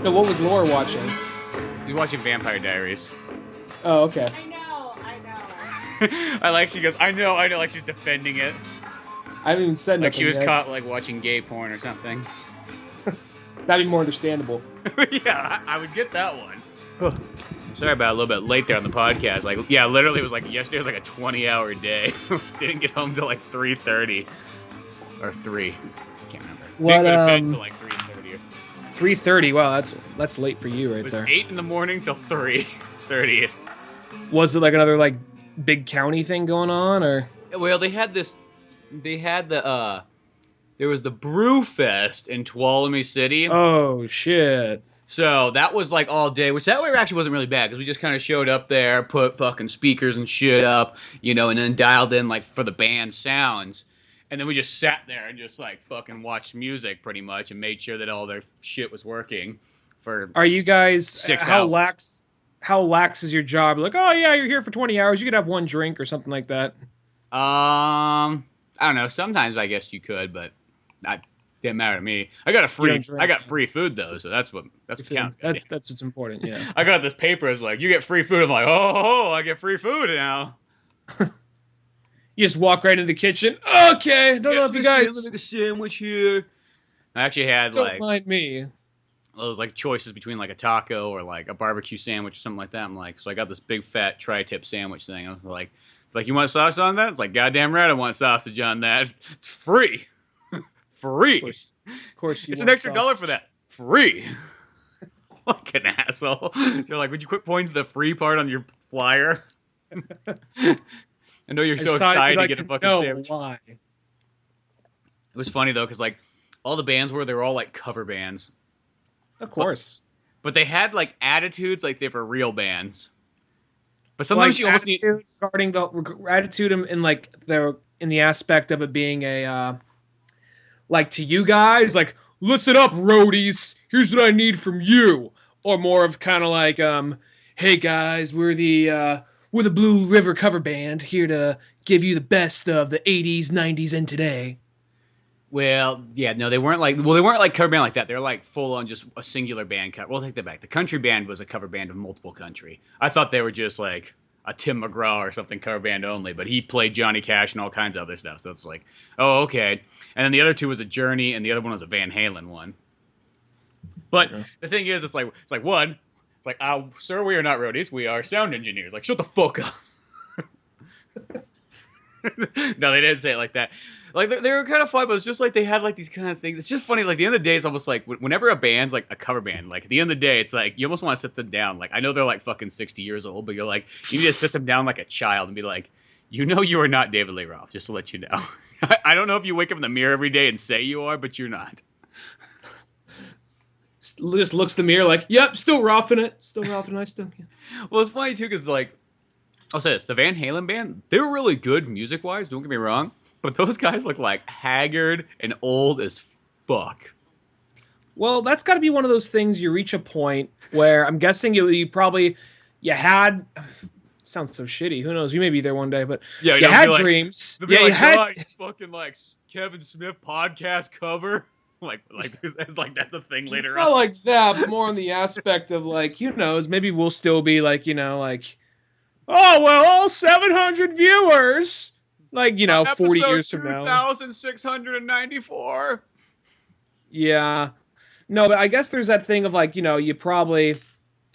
So what was Laura watching? He's watching Vampire Diaries. Oh, okay. I know. I like, she goes, I know, like she's defending it. I haven't even said Like nothing she was yet. caught like watching gay porn or something. That'd be more understandable. Yeah, I would get that one. Sorry about a little bit late there on the podcast. Like, yeah, literally it was like yesterday was like a 20-hour day. Didn't get home till like 3:30 or 3. I can't remember. What, Didn't go to bed till like 3:30. 3:30. Wow, that's late for you right It was there. 8 in the morning till 3:30. Was it like another like big county thing going on, or? Well, they had this. They had the. There was the Brew Fest in Tuolumne City. Oh shit! So that was like all day, which that way actually wasn't really bad because we just kind of showed up there, put fucking speakers and shit up, you know, and then dialed in like for the band sounds, and then we just sat there and just like fucking watched music pretty much and made sure that all their shit was working. For Are you guys 6 how hours. lax? How lax is your job? Like, oh yeah, you're here for 20 hours. You could have one drink or something like that. I don't know. Sometimes I guess you could, but that didn't matter to me. I got free food though, so that's what counts. That's what's important. Yeah. I got this paper. It's like you get free food. I'm like, oh, I get free food now. You just walk right into the kitchen. Okay, don't know if you guys make a sandwich here. I actually had don't mind me. those like choices between like a taco or like a barbecue sandwich or something like that. I'm like, so I got this big fat tri-tip sandwich thing. I was like, you want sauce on that? It's like, goddamn right, I want sausage on that. It's free. Free. Of course It's an extra dollar for that. Free. Like an asshole. They're like, would you quit pointing to the free part on your flyer? I know you're so excited to get a fucking sandwich. Why? It was funny though, because like all the bands they were all like cover bands. Of course. But they had like attitudes like they were real bands. But sometimes like you almost need regarding the attitude in like in the aspect of it being a like to you guys, like, listen up, roadies, here's what I need from you. Or more of kind of like, hey guys, we're the Blue River cover band here to give you the best of the 80s, 90s, and today. Well, yeah, no, they weren't like cover band like that. They're like full on just a singular band cover. We'll take that back. The country band was a cover band of multiple country. I thought they were just like a Tim McGraw or something cover band only, but he played Johnny Cash and all kinds of other stuff. So it's like, oh, okay. And then the other two was a Journey, and the other one was a Van Halen one. But the thing is, it's like one. It's like, sir, we are not roadies. We are sound engineers. Like, shut the fuck up. No, they didn't say it like that. Like, they were kind of fun, but it's just like they had like these kind of things. It's just funny. Like, at the end of the day, it's almost like whenever a band's like a cover band, like at the end of the day, it's like you almost want to sit them down. Like, I know they're like fucking 60 years old, but you're like, you need to sit them down like a child and be like, you know, you are not David Lee Roth, just to let you know. I don't know if you wake up in the mirror every day and say you are, but you're not. Just looks in the mirror like, yep, still roughing it. Still roughing it. Still. Yeah. Well, it's funny, too, because, like, I'll say this. The Van Halen band, they were really good music-wise, don't get me wrong. But those guys look, like, haggard and old as fuck. Well, that's got to be one of those things you reach a point where I'm guessing you had... Sounds so shitty. Who knows? You may be there one day, but yeah, you had dreams. Yeah, you had fucking like Kevin Smith podcast cover. like it's like that's a thing later Not on. like that, but more on the aspect of like, who knows? Maybe we'll still be like, like, oh well, all 700 viewers. Like, 40 years from now. 2,694. Yeah. No, but I guess there's that thing of like, you probably.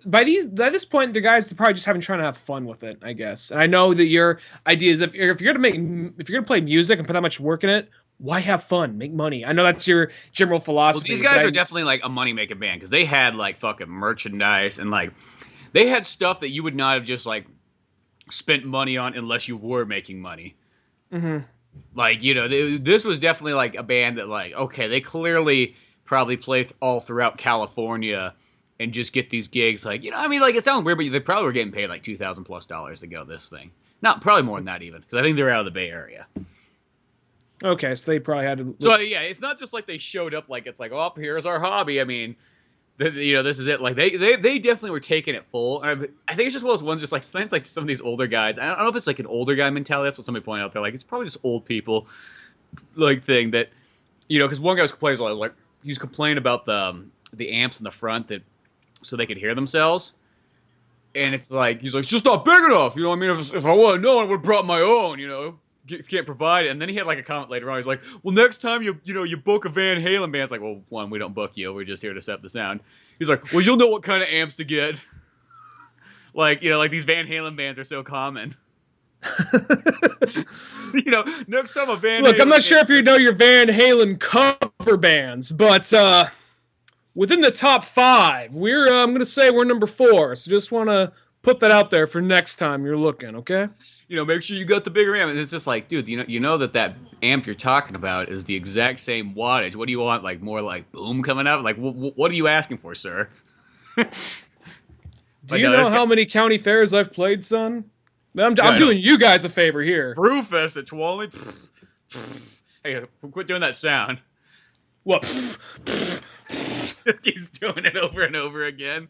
By this point, the guys are probably just trying to have fun with it, I guess. And I know that your idea is if you're gonna play music and put that much work in it, why have fun? Make money. I know that's your general philosophy. Well, these guys are definitely like a money making band because they had like fucking merchandise and like they had stuff that you would not have just like spent money on unless you were making money. Mm-hmm. Like this was definitely like a band that like okay, they clearly probably play all throughout California. And just get these gigs, like I mean, like it sounds weird, but they probably were getting paid like $2,000+ to go this thing. Not probably more than that even, because I think they're out of the Bay Area. Okay, so they probably had to. So yeah, it's not just like they showed up like it's like, oh, here's our hobby. I mean, this is it. Like they definitely were taking it full. I think it's just one of those ones, just like sometimes like some of these older guys. I don't know if it's like an older guy mentality. That's what somebody pointed out. They're like, it's probably just old people, like thing that, because one guy was complaining, he was complaining about the amps in the front that. so they could hear themselves. And it's like, he's like, it's just not big enough. You know what I mean? If I would have known, I would have brought my own, you know? If you can't provide it. And then he had like a comment later on. He's like, well, next time you book a Van Halen band. It's like, well, one, we don't book you. We're just here to set the sound. He's like, well, you'll know what kind of amps to get. Like, like these Van Halen bands are so common. Next time a Van Look, Halen I'm not sure band- if you know your Van Halen cover bands, but within the top 5, I'm going to say we're number 4. So just want to put that out there for next time you're looking, okay? Make sure you got the bigger amp. And it's just like, dude, you know that amp you're talking about is the exact same wattage. What do you want? Like more like boom coming out? Like what are you asking for, sir? Do you know how many county fairs I've played, son? I'm doing you guys a favor here. Brewfest at Twally. Hey, quit doing that sound. What? Just keeps doing it over and over again.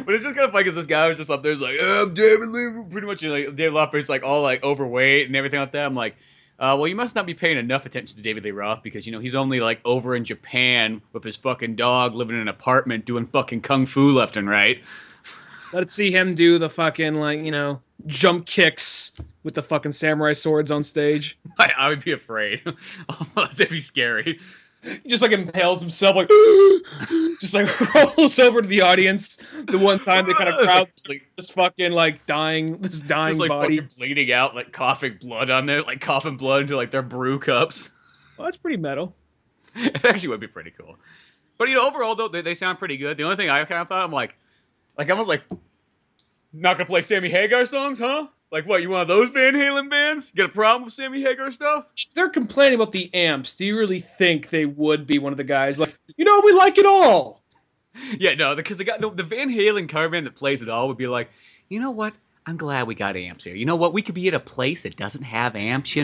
But it's just kind of funny because this guy was just up there, like, I'm David Lee. Pretty much, like David Lopper's like all like overweight and everything like that. I'm like, well, you must not be paying enough attention to David Lee Roth because he's only like over in Japan with his fucking dog, living in an apartment, doing fucking kung fu left and right. Let's see him do the fucking jump kicks with the fucking samurai swords on stage. I would be afraid. It'd be scary. He just like impales himself, like just like rolls over to the audience. The one time they kind of crowds this fucking like dying just like body, fucking bleeding out, like coughing blood on there, like coughing blood into like their brew cups. Well, that's pretty metal. It actually would be pretty cool. But overall though, they sound pretty good. The only thing I kind of thought, I'm like I was like, not gonna play Sammy Hagar songs, huh? Like what? You one of those Van Halen bands? You got a problem with Sammy Hagar stuff? They're complaining about the amps. Do you really think they would be one of the guys like, we like it all? Yeah, no, because the Van Halen cover band that plays it all would be like, you know what? I'm glad we got amps here. You know what? We could be at a place that doesn't have amps,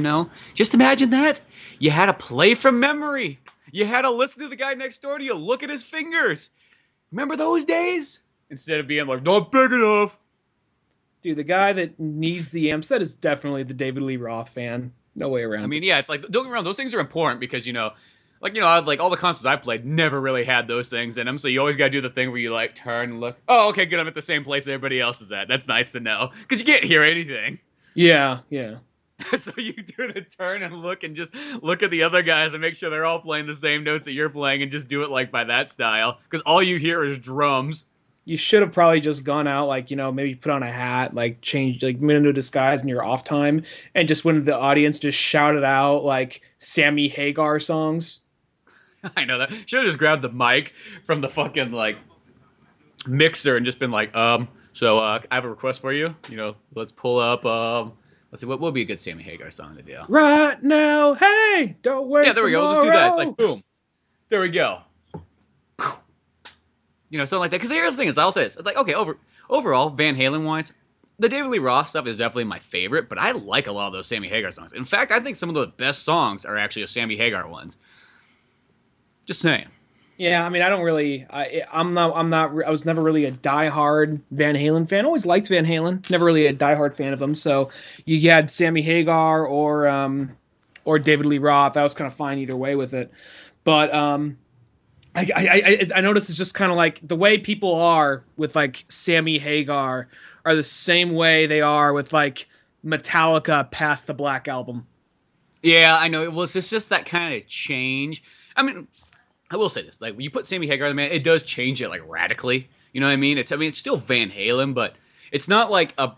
Just imagine that. You had to play from memory. You had to listen to the guy next door to you, look at his fingers. Remember those days? Instead of being like, not big enough. Dude, the guy that needs the amps, that is definitely the David Lee Roth fan. No way around. I mean, yeah, it's like, don't get me wrong, those things are important because, like all the concerts I played never really had those things in them. So you always got to do the thing where you like turn and look. Oh, okay, good. I'm at the same place everybody else is at. That's nice to know because you can't hear anything. Yeah. So you do the turn and look and just look at the other guys and make sure they're all playing the same notes that you're playing and just do it like by that style because all you hear is drums. You should have probably just gone out, like, maybe put on a hat, like, changed, like, went into disguise in your off time, and just went into the audience, just shouted out, like, Sammy Hagar songs. I know that. Should have just grabbed the mic from the fucking, like, mixer and just been like, so, I have a request for you. Let's pull up, let's see, what would be a good Sammy Hagar song to do? Right now, hey, don't wait. Yeah, there we go. Let's just do that. It's like, boom. There we go. Something like that. Because here's the thing is, I'll say this. It's like, okay, overall, Van Halen-wise, the David Lee Roth stuff is definitely my favorite, but I like a lot of those Sammy Hagar songs. In fact, I think some of the best songs are actually the Sammy Hagar ones. Just saying. Yeah, I mean, I don't really, I was never really a diehard Van Halen fan. Always liked Van Halen. Never really a diehard fan of them. So you had Sammy Hagar or David Lee Roth. I was kind of fine either way with it. But, I noticed it's just kind of like the way people are with like Sammy Hagar are the same way they are with like Metallica past the Black Album. Yeah, I know. It was just that kind of change. I mean, I will say this: like when you put Sammy Hagar, man, it does change it like radically. You know what I mean? It's still Van Halen, but it's not like a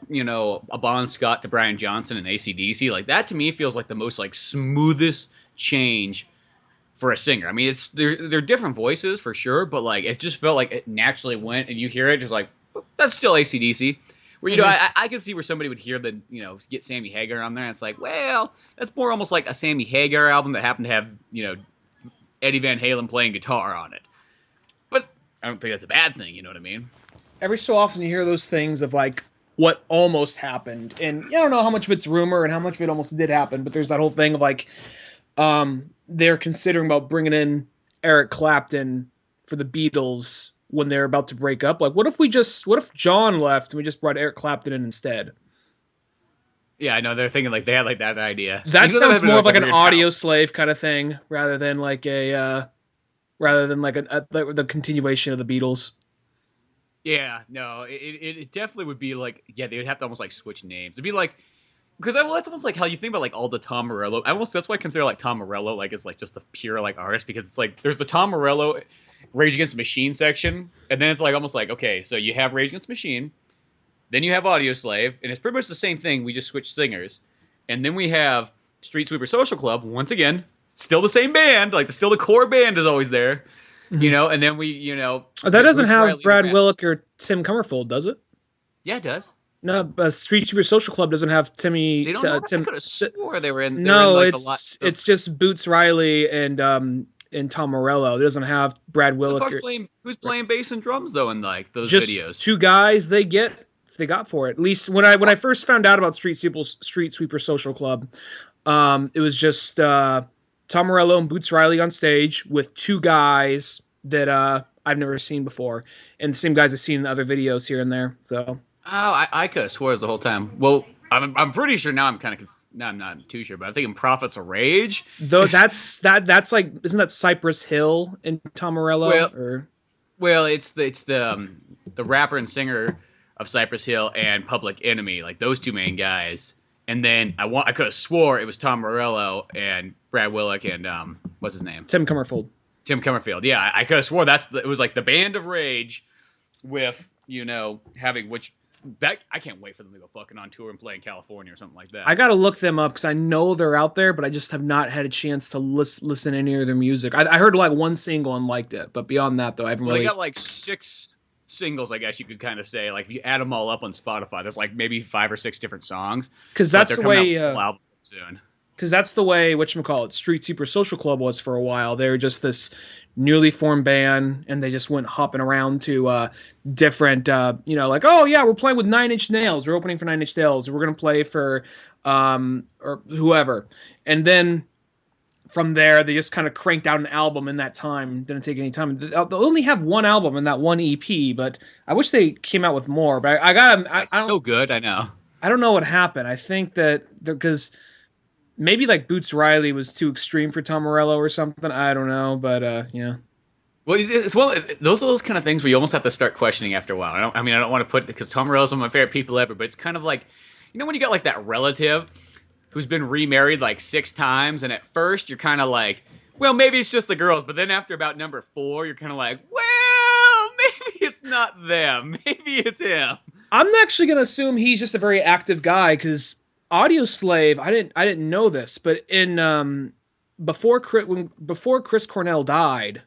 Bon Scott to Brian Johnson and AC/DC. Like that to me feels like the most like smoothest change for a singer. I mean, they're different voices for sure, but like it just felt like it naturally went, and you hear it just like that's still AC/DC. Where I can see where somebody would hear get Sammy Hagar on there, and it's like, well, that's more almost like a Sammy Hagar album that happened to have Eddie Van Halen playing guitar on it. But I don't think that's a bad thing. You know what I mean? Every so often you hear those things of like what almost happened, and I don't know how much of it's rumor and how much of it almost did happen, but there's that whole thing of like they're considering about bringing in Eric Clapton for the Beatles when they're about to break up. Like, what if John left and we just brought Eric Clapton in instead? Yeah, I know. They're thinking like they had like that idea. That sounds more of like an audio slave kind of thing rather than like the continuation of the Beatles. Yeah, no, it definitely would be like, yeah, they would have to almost like switch names. It'd be like, because that's almost like how you think about like all the Tom Morello. I almost that's why I consider like Tom Morello like is like just the pure like artist, because it's like there's the Tom Morello Rage Against the Machine section, and then it's like almost like, okay, so you have Rage Against the Machine, then you have Audio Slave, and it's pretty much the same thing. We just switch singers, and then we have Street Sweeper Social Club. Once again, still the same band, like still the core band is always there, Hmm. and then Oh, that get doesn't Boots have Riley to Brad rap. Willick or Tim Comerford, does it? Yeah, it does. No, Street Super Social Club doesn't have They don't know that. I Tim. could have swore they're in No, like the lot. it's just Boots Riley and Tom Morello. It doesn't have Brad Who the Willick fuck's or playing? Who's playing bass and drums though in like those just videos? two guys. They got for it. At least when I first found out about Street Sweeper Social Club, it was just Tom Morello and Boots Riley on stage with two guys that I've never seen before, and the same guys I've seen in other videos here and there. So Oh, I could have swore the whole time. Well, I'm pretty sure now. Now I'm not too sure, but I'm thinking Prophets of Rage. though that's like, isn't that Cypress Hill and Tom Morello well, or the rapper and singer of Cypress Hill and Public Enemy, like those two main guys. And then I could have swore it was Tom Morello and Brad Willick and what's his name, Tim Comerford? Tim Comerfield. Yeah, I could have swore it was like the Band of Rage with having which that I can't wait for them to go fucking on tour and play in California or something like that. I gotta look them up because I know they're out there, but I just have not had a chance to listen to any of their music. I heard like one single and liked it, but beyond that, though, I haven't Well, they really. got like six singles, I guess you could kind of say. Like if you add them all up on Spotify, there's like maybe 5 or 6 different songs, Because but that's they're the coming out way. with a full album soon. Because that's the way whatchamacallit, Street Super Social Club was for a while. They were just this newly formed band, and they just went hopping around to different, like, oh yeah, we're playing with Nine Inch Nails. We're opening for Nine Inch Nails. We're gonna play for or whoever, and then from there they just kind of cranked out an album in that time. Didn't take any time. They'll only have one album and that one EP, but I wish they came out with more. But I got That's so good, I know. I don't know what happened. I think that because maybe like Boots Riley was too extreme for Tom Morello or something. I don't know, but yeah. Well, those are those kind of things where you almost have to start questioning after a while. I don't want to put because Tom Morello's one of my favorite people ever, but it's kind of like, when you got like that relative who's been remarried like 6 times, and at first you're kind of like, well, maybe it's just the girls, but then after about number 4, you're kind of like, well, maybe it's not them, maybe it's him. I'm actually gonna assume he's just a very active guy because Audio Slave. I didn't know this, but in before Chris Cornell died,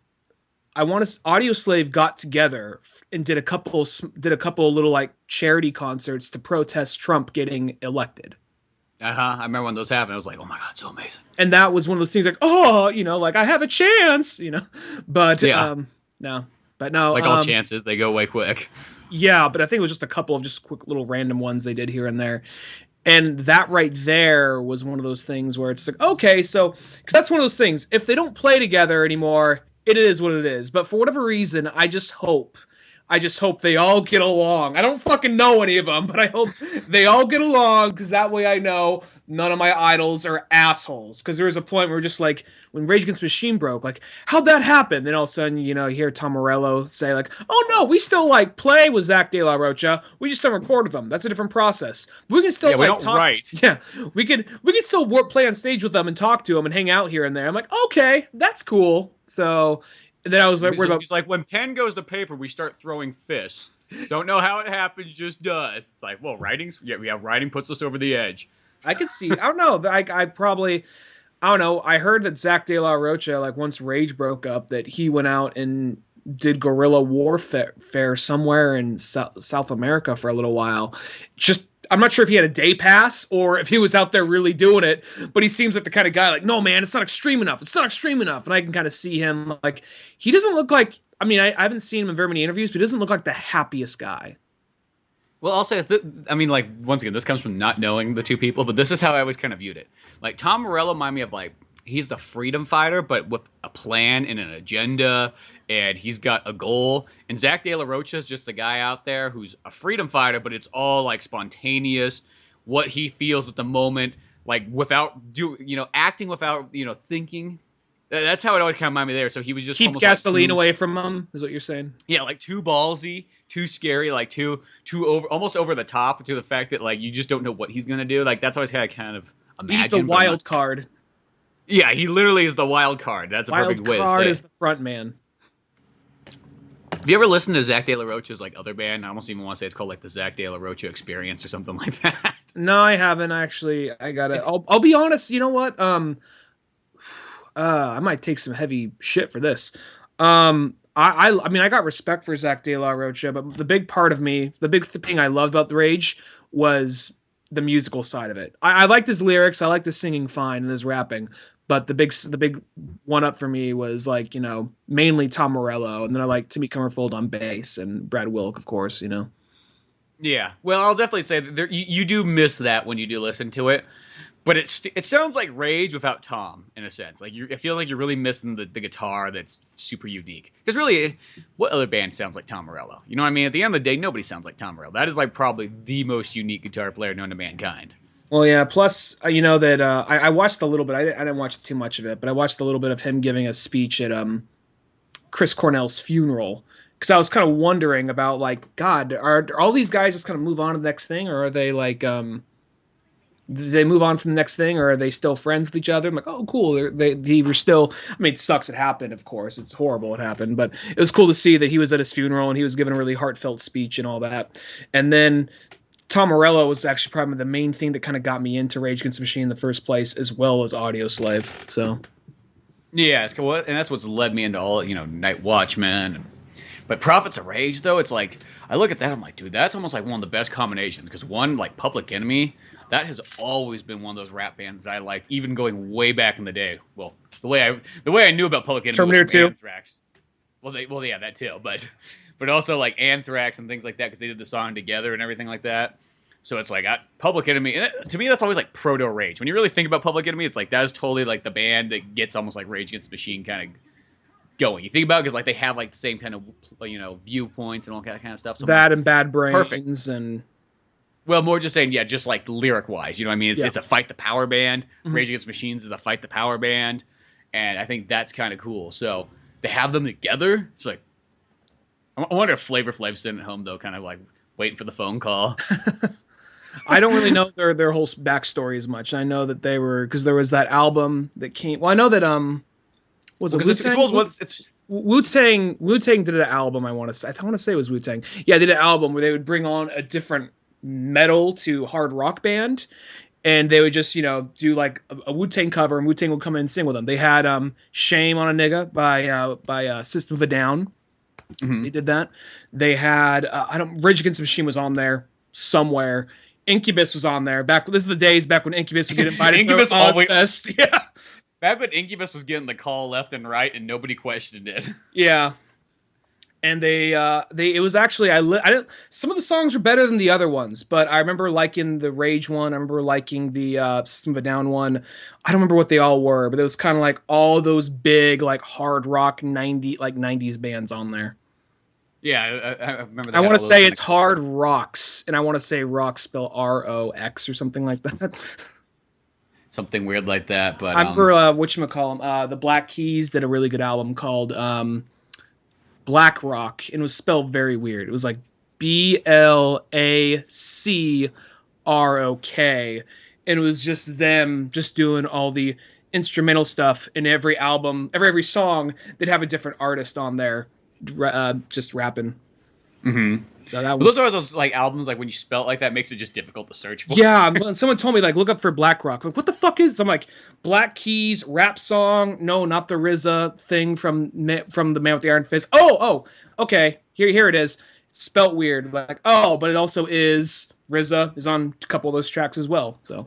I want to Audio Slave got together and did a couple little like charity concerts to protest Trump getting elected. I remember when those happened. I was like, oh my god, so amazing. And that was one of those things like, oh, like I have a chance, but Yeah, no, but no, like all chances, they go away quick. yeah, but I think it was just a couple of just quick little random ones they did here and there. And that right there was one of those things where it's like, okay, so because that's one of those things. If they don't play together anymore, it is what it is. But for whatever reason, I just hope they all get along. I don't fucking know any of them, but I hope they all get along because that way I know none of my idols are assholes. Because there was a point where just like when Rage Against the Machine broke, like how'd that happen? Then all of a sudden, you hear Tom Morello say like, "Oh no, we still like play with Zach De La Rocha. We just don't record with them. That's a different process. We can still Yeah, we like don't talk. write. Yeah, we can still play on stage with them and talk to them and hang out here and there." I'm like, okay, that's cool. So and then I was like, worried about. He's like, when pen goes to paper, we start throwing fists. Don't know how it happens, just does. It's like, well, writing puts us over the edge. I could see. I don't know. I probably. I don't know. I heard that Zach De La Rocha, like once Rage broke up, that he went out and did guerrilla warfare somewhere in South America for a little while. Just, I'm not sure if he had a day pass or if he was out there really doing it, but he seems like the kind of guy like, no, man, it's not extreme enough. It's not extreme enough. And I can kind of see him like, he doesn't look like, I mean, I haven't seen him in very many interviews, but he doesn't look like the happiest guy. Well, I'll say this. Like, once again, this comes from not knowing the two people, but this is how I always kind of viewed it. Like, Tom Morello reminded me of, like, he's a freedom fighter, but with a plan and an agenda, and he's got a goal. And Zach De La Rocha is just a guy out there who's a freedom fighter, but it's all, like, spontaneous, what he feels at the moment, like, without, acting without, thinking. That's how it always kind of reminded me there. So he was just Keep almost like gasoline away from him, is what you're saying. yeah, like too ballsy, too scary, like too over, almost over the top to the fact that like you just don't know what he's gonna do. Like that's always kind of He's the imagined. wild card. Yeah, he literally is the wild card. That's a perfect way to say. Wild card is the front man. Have you ever listened to Zach De La Rocha's like other band? I almost even want to say it's called like the Zach De La Rocha Experience or something like that. No, I haven't actually. I gotta. I'll be honest. You know what? I might take some heavy shit for this. I mean, I got respect for Zach De La Rocha, but the big part of me, the big thing I loved about the Rage was the musical side of it. I liked his lyrics. I liked his singing fine and his rapping. But the big one up for me was like, mainly Tom Morello, and then I like Timmy Comerford on bass and Brad Wilk, of course, Yeah, well, I'll definitely say that you do miss that when you do listen to it, but it sounds like Rage without Tom in a sense. Like it feels like you're really missing the guitar that's super unique. Because really, what other band sounds like Tom Morello? You know what I mean? At the end of the day, nobody sounds like Tom Morello. That is like probably the most unique guitar player known to mankind. Well, yeah. Plus, that I watched a little bit. I didn't watch too much of it, but I watched a little bit of him giving a speech at Chris Cornell's funeral, because I was kind of wondering about like, God, are all these guys just kind of move on to the next thing, or are they like did they move on from the next thing, or are they still friends with each other? I'm like, oh, cool. They were still. I mean, it sucks it happened, of course. It's horrible it happened, but it was cool to see that he was at his funeral and he was giving a really heartfelt speech and all that, and then. Tom Morello was actually probably the main thing that kind of got me into Rage Against the Machine in the first place, as well as Audioslave. So, yeah, it's cool, and that's what's led me into all Night Watchman. But Prophets of Rage, though, it's like I look at that, I'm like, dude, that's almost like one of the best combinations. Because one, like Public Enemy, that has always been one of those rap bands that I liked, even going way back in the day. Well, the way I knew about Public Enemy Terminator was from 2. Anthrax. Well, yeah, that too, but also like Anthrax and things like that because they did the song together and everything like that. So it's like Public Enemy, and to me that's always like proto Rage. When you really think about Public Enemy, it's like that is totally like the band that gets almost like Rage Against the Machine kind of going. You think about it because like they have like the same kind of viewpoints and all that kind of stuff. So Bad and Bad Brains perfect. And well, more just saying, yeah, just like lyric wise, you know what I mean? It's a fight the power band. Mm-hmm. Rage Against Machines is a fight the power band, and I think that's kind of cool. So to have them together, it's like. I wonder if Flavor Flav's sitting at home though, kind of like waiting for the phone call. I don't really know their whole backstory as much. I know that they were because there was that album that came. Well, I know that was it Wu-Tang? Wu-Tang did an album. I want to say it was Wu-Tang. Yeah, they did an album where they would bring on a different metal to hard rock band, and they would just do like a Wu-Tang cover, and Wu-Tang would come in and sing with them. They had "Shame on a Nigga" by System of a Down. Mm-hmm. They did that. They had Rage Against the Machine was on there somewhere. Incubus was on there. This is the days back when Incubus would get invited Incubus to Ozfest. Yeah. Back when Incubus was getting the call left and right and nobody questioned it. Yeah. And it was actually some of the songs were better than the other ones, but I remember liking the Rage one. I remember liking the System of a Down one. I don't remember what they all were, but it was kind of like all those big like hard rock 90s bands on there. Yeah, I remember that. I want to say it's Hard Rocks, and I want to say rock spell ROX or something like that. Something weird like that, but I remember whatchamacallem, the Black Keys did a really good album called Black Rock, and it was spelled very weird. It was like BLACROK, and it was just them just doing all the instrumental stuff in every album, every song. They'd have a different artist on there. Just rapping. Mm-hmm. So that was those are those like albums like when you spell it like that makes it just difficult to search for. Yeah, someone told me like look up for Black Rock. I'm like, what the fuck is? I'm like, Black Keys rap song. No, not the RZA thing from the Man with the Iron Fist. Oh, okay. Here it is. It's spelt weird. Like but it also is RZA is on a couple of those tracks as well. So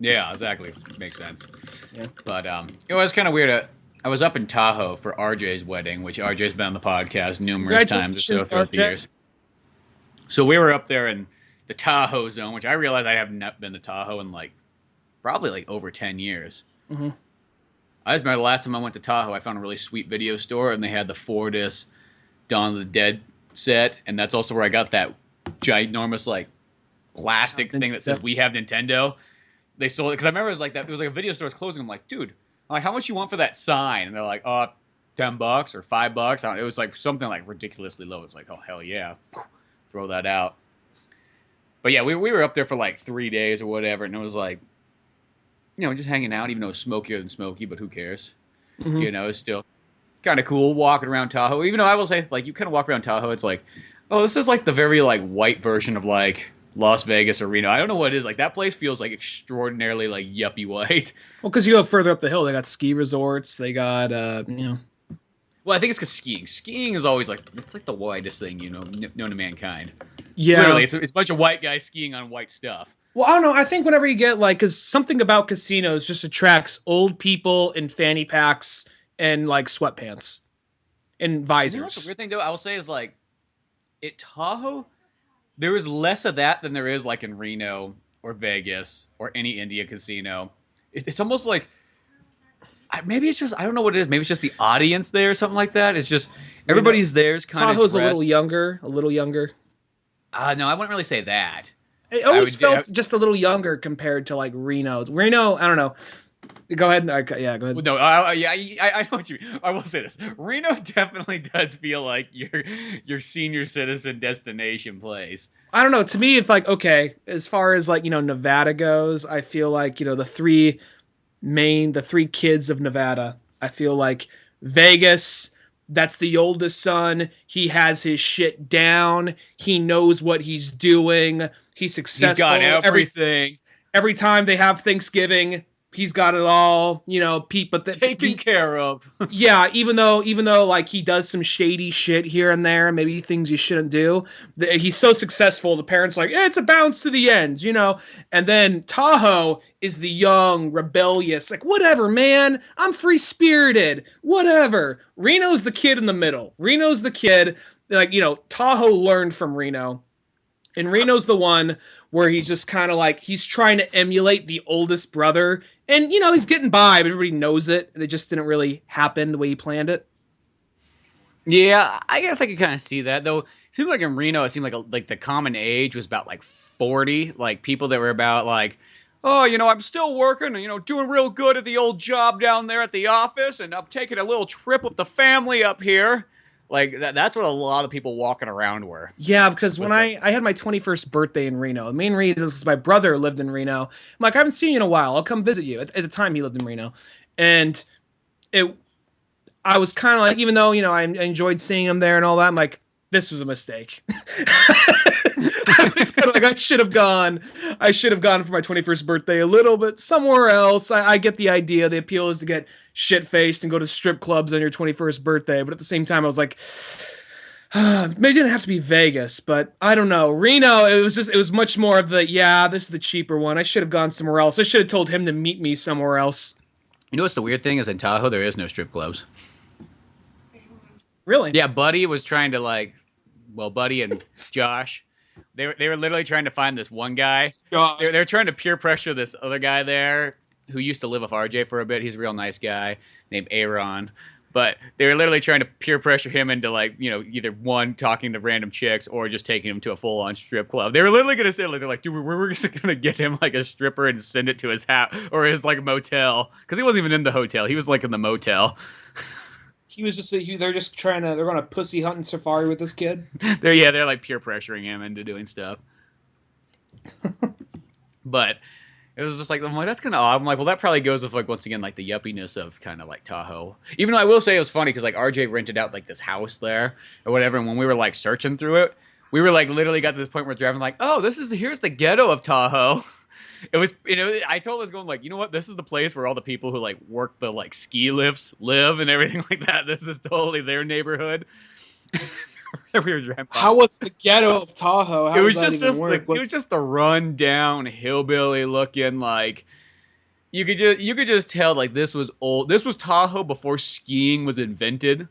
yeah, exactly. Makes sense. Yeah, but it was kind of weird. I was up in Tahoe for RJ's wedding, which RJ's been on the podcast numerous times or so throughout the years. So we were up there in the Tahoe zone, which I realized I have not been to Tahoe in probably over 10 years. Mm-hmm. I just remember the last time I went to Tahoe, I found a really sweet video store, and they had the 4-disc Dawn of the Dead set, and that's also where I got that ginormous plastic thing that says "We have Nintendo." They sold it because I remember it was like that. It was like a video store was closing. I'm like, dude. I'm like, how much you want for that sign? And they're like, oh, $10 or $5. It was like something like ridiculously low. It was like, oh hell yeah, throw that out. But yeah, we were up there for like 3 days or whatever, and it was like, just hanging out, even though it's smokier than smoky, but who cares? Hmm. It's still kind of cool walking around Tahoe. Even though I will say, like, you kind of walk around Tahoe, it's like, oh, this is like the very like white version of like Las Vegas or Reno. I don't know what it is. Like that place feels like extraordinarily like yuppie white. Well, because you go further up the hill, they got ski resorts. They got, Well, I think it's because skiing. Skiing is always like it's like the whitest thing known to mankind. yeah. Literally, it's a bunch of white guys skiing on white stuff. Well, I don't know. I think whenever you get like, because something about casinos just attracts old people in fanny packs and like sweatpants and You know what's the visors. weird thing though? I will say is like at Tahoe, there is less of that than there is like in Reno or Vegas or any India casino. It's almost like maybe it's just I don't know what it is. Maybe it's just the audience there or something like that. It's just Reno, everybody's there is kind of Tahoe's a little dressed. younger, a little younger. No, I wouldn't really say that. It I always would. felt just a little younger compared to like Reno. Reno, I don't know. Go ahead. Yeah, go ahead. No, yeah, I know what you mean. I will say this: Reno definitely does feel like your senior citizen destination place. I don't know. To me, it's like okay. As far as like Nevada goes, I feel like the three kids of Nevada. I feel like Vegas. That's the oldest son. He has his shit down. He knows what he's doing. He's He's got successful. everything Every time they have Thanksgiving, he's got it all. Pete. But taken care of. yeah, even though like he does some shady shit here and there, maybe things you shouldn't do. He's so successful. The parents like, it's a bounce to the end. And then Tahoe is the young, rebellious, like whatever, man. I'm free spirited, whatever. Reno's the kid in the middle. Reno's the kid like Tahoe learned from Reno, and Reno's the one where he's just kind of like he's trying to emulate the oldest brother, and he's getting by, but everybody knows it. And it just didn't really happen the way he planned it. Yeah, I guess I could kind of see that though. It seemed like in Reno, it seemed like the common age was about like 40, like people that were about like, oh, I'm still working and doing real good at the old job down there at the office, and I'm taking a little trip with the family up here. Like that's what a lot of people walking around were. Yeah, because when Was like, I had my 21st birthday in Reno, the main reason is because my brother lived in Reno. I'm like, I haven't seen you in a while. I'll come visit you. At the time, he lived in Reno, and it I was kind of like, even though I enjoyed seeing him there and all that, I'm like, this was a mistake. I was kind of like, I should have gone. I should have gone for my 21st birthday a little bit somewhere else. I get the idea. The appeal is to get shit faced and go to strip clubs on your 21st birthday, but at the same time, I was like, maybe it didn't have to be Vegas, but I don't know. Reno, it was much more of the, yeah, this is the cheaper one. I should have gone somewhere else. I should have told him to meet me somewhere else. what's the weird thing is in Tahoe there is no strip clubs. Really? Yeah, Buddy was trying to Buddy and Josh, they were literally trying to find this one guy. Josh. They're trying to peer pressure this other guy there who used to live with RJ for a bit. He's a real nice guy named Aaron. But they were literally trying to peer pressure him into either one talking to random chicks or just taking him to a full on strip club. They were literally gonna say they're like, dude, we're just gonna get him like a stripper and send it to his house or his like motel because he wasn't even in the hotel. He was like in the motel. He was just they're just they're going to pussy hunt and safari with this kid. They're like peer pressuring him into doing stuff. But it was just like, I'm like, that's kind of odd. I'm like, well, that probably goes with like once again like the yuppiness of kind of like Tahoe. Even though I will say it was funny because like RJ rented out like this house there or whatever, and when we were like searching through it, we were like literally got to this point where we're driving like, oh, here's the ghetto of Tahoe. It was, I told us going like, you know what? This is the place where all the people who like work the like ski lifts live and everything like that. This is totally their neighborhood. We were driving by. How was the ghetto of Tahoe? How It was does that just even the, work? it was just the run down hillbilly looking like you could just tell like this was old. This was Tahoe before skiing was invented.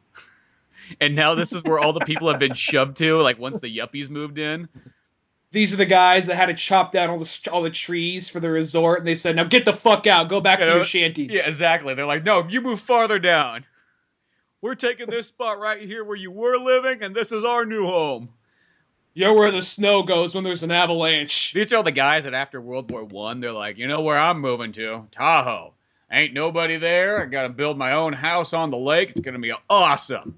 And now this is where all the people have been shoved to like once the yuppies moved in. These are the guys that had to chop down all the trees for the resort, and they said, "Now get the fuck out. Go back to your shanties." Yeah, exactly. They're like, "No, you move farther down. We're taking this spot right here where you were living, and this is our new home." You're where the snow goes when there's an avalanche. These are all the guys that after World War I, they're like, you know where I'm moving to? Tahoe. Ain't nobody there. I got to build my own house on the lake. It's going to be awesome.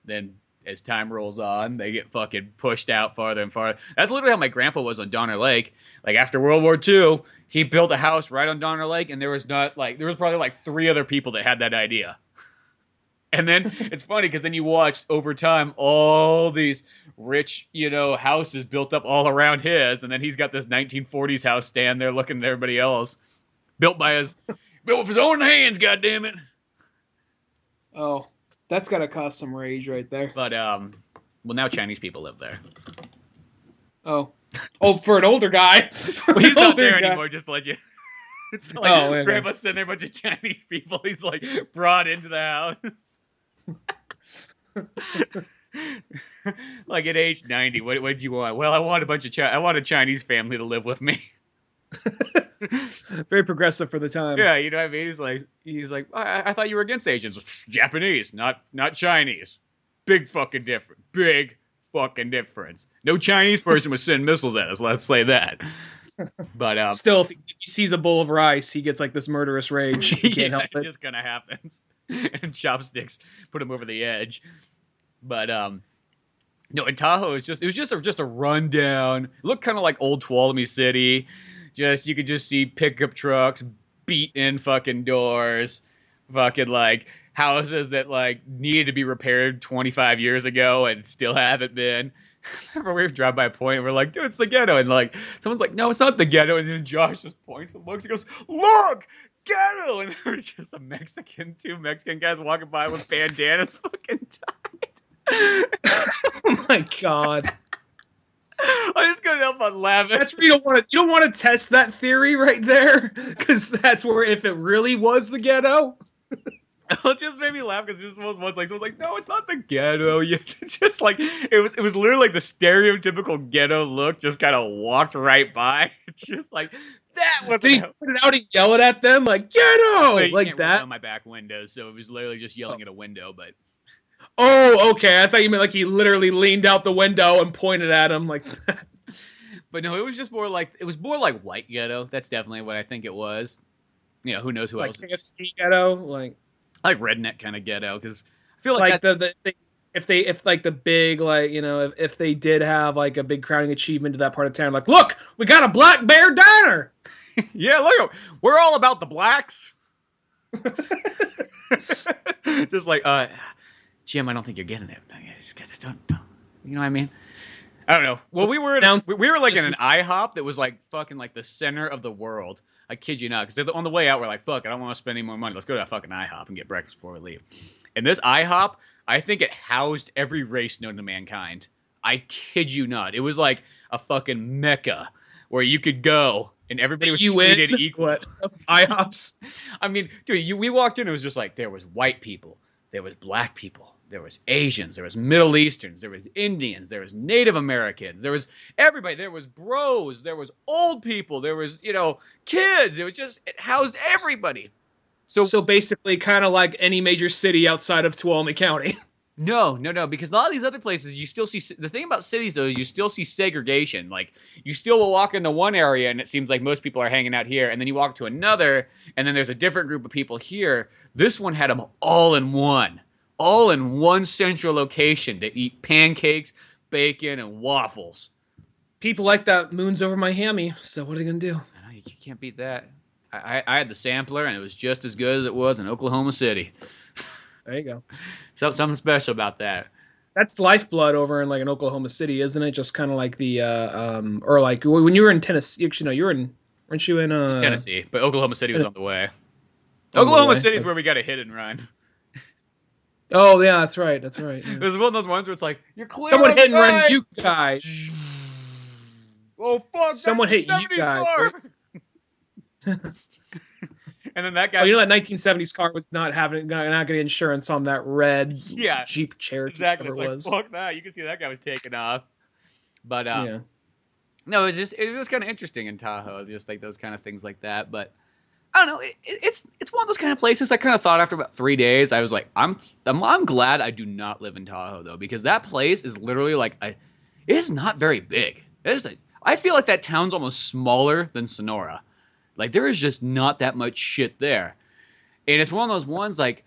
Then as time rolls on, they get fucking pushed out farther and farther. That's literally how my grandpa was on Donner Lake. Like after World War II, he built a house right on Donner Lake, and there was probably like 3 other people that had that idea. And then it's funny because then you watched over time all these rich, houses built up all around his, and then he's got this 1940s house stand there looking at everybody else, built with his own hands. God damn it! Oh, that's gotta cause some rage right there. But well, now Chinese people live there. Oh, for an older guy. Well, he's not there anymore. Just to let you. It's like okay. Grandpa's sitting there, a bunch of Chinese people. He's like brought into the house. Like at age 90, what did you want? Well, I want I want a Chinese family to live with me. Very progressive for the time. Yeah, you know what I mean? He's like, I thought you were against Asians. Japanese, not Chinese. Big fucking difference. Big fucking difference. No Chinese person would send missiles at us. Let's say that. But still, if he sees a bowl of rice, he gets like this murderous rage. He can't help it. It just kind of happens. And chopsticks put him over the edge. But no, in Tahoe, it was just a rundown. It looked kind of like old Tuolumne City. You could just see pickup trucks beat in fucking doors, fucking like houses that like needed to be repaired 25 years ago and still haven't been. I remember we were driving by a point and we're like, dude, it's the ghetto. And like someone's like, no, it's not the ghetto. And then Josh just points and looks and goes, look, ghetto. And there was just two Mexican guys walking by with bandanas fucking tied. Oh my God. I just couldn't help but laugh. That's where you don't want to test that theory right there, because that's where if it really was the ghetto. It just made me laugh because it just was once like someone's like, no, it's not the ghetto. It's just like it was literally like the stereotypical ghetto look just kind of walked right by. It's just like that was. Did he put it out and yell it at them like ghetto like that? On my back window, so it was literally just yelling at a window, but. Oh, okay. I thought you meant like he literally leaned out the window and pointed at him like that. But no, it was more like white ghetto. That's definitely what I think it was. Who knows who else? Like KFC ghetto, like redneck kind of ghetto, because I feel like if the big like if they did have like a big crowning achievement to that part of town, like look, we got a Black Bear Diner. Yeah, look, we're all about the blacks. Just like Jim, I don't think you're getting it. Don't. You know what I mean? I don't know. Well, we were like in an IHOP that was like fucking like the center of the world. I kid you not, because on the way out we're like, fuck, I don't want to spend any more money. Let's go to that fucking IHOP and get breakfast before we leave. And this IHOP, I think it housed every race known to mankind. I kid you not. It was like a fucking mecca where you could go and everybody was treated equal. IHOPs. I mean, dude, we walked in, it was just like there was white people, there was black people. There was Asians, there was Middle Easterns, there was Indians, there was Native Americans, there was everybody, there was bros, there was old people, there was, kids. It housed everybody. So basically kind of like any major city outside of Tuolumne County. No, because a lot of these other places, you still see, the thing about cities though, is you still see segregation. Like, you still will walk into one area and it seems like most people are hanging out here, and then you walk to another, and then there's a different group of people here. This one had them all in one central location to eat pancakes, bacon, and waffles. People like that moons over my hammy, so what are they going to do? I know, you can't beat that. I had the sampler, and it was just as good as it was in Oklahoma City. There you go. So something special about that. That's lifeblood over in like in Oklahoma City, isn't it? Just kind of like the or like when you were in Tennessee. Actually, no, weren't you in Tennessee? But Oklahoma City was on the way. Oklahoma City is where we got a hit and run. Oh yeah, that's right. Yeah. There's one of those ones where it's like you're clear. Someone hit and run you guys. Oh fuck! Someone hit you guys. Right? And then that guy. Oh, that 1970s car was not getting insurance on that red Jeep Cherokee. Exactly. It's like fuck that. You can see that guy was taking off. But no, it was kind of interesting in Tahoe, just like those kind of things like that. But I don't know. It's one of those kind of places. I kind of thought after about 3 days, I was like, I'm glad I do not live in Tahoe though, because that place is literally like it is not very big. I feel like that town's almost smaller than Sonora. Like there is just not that much shit there. And it's one of those ones like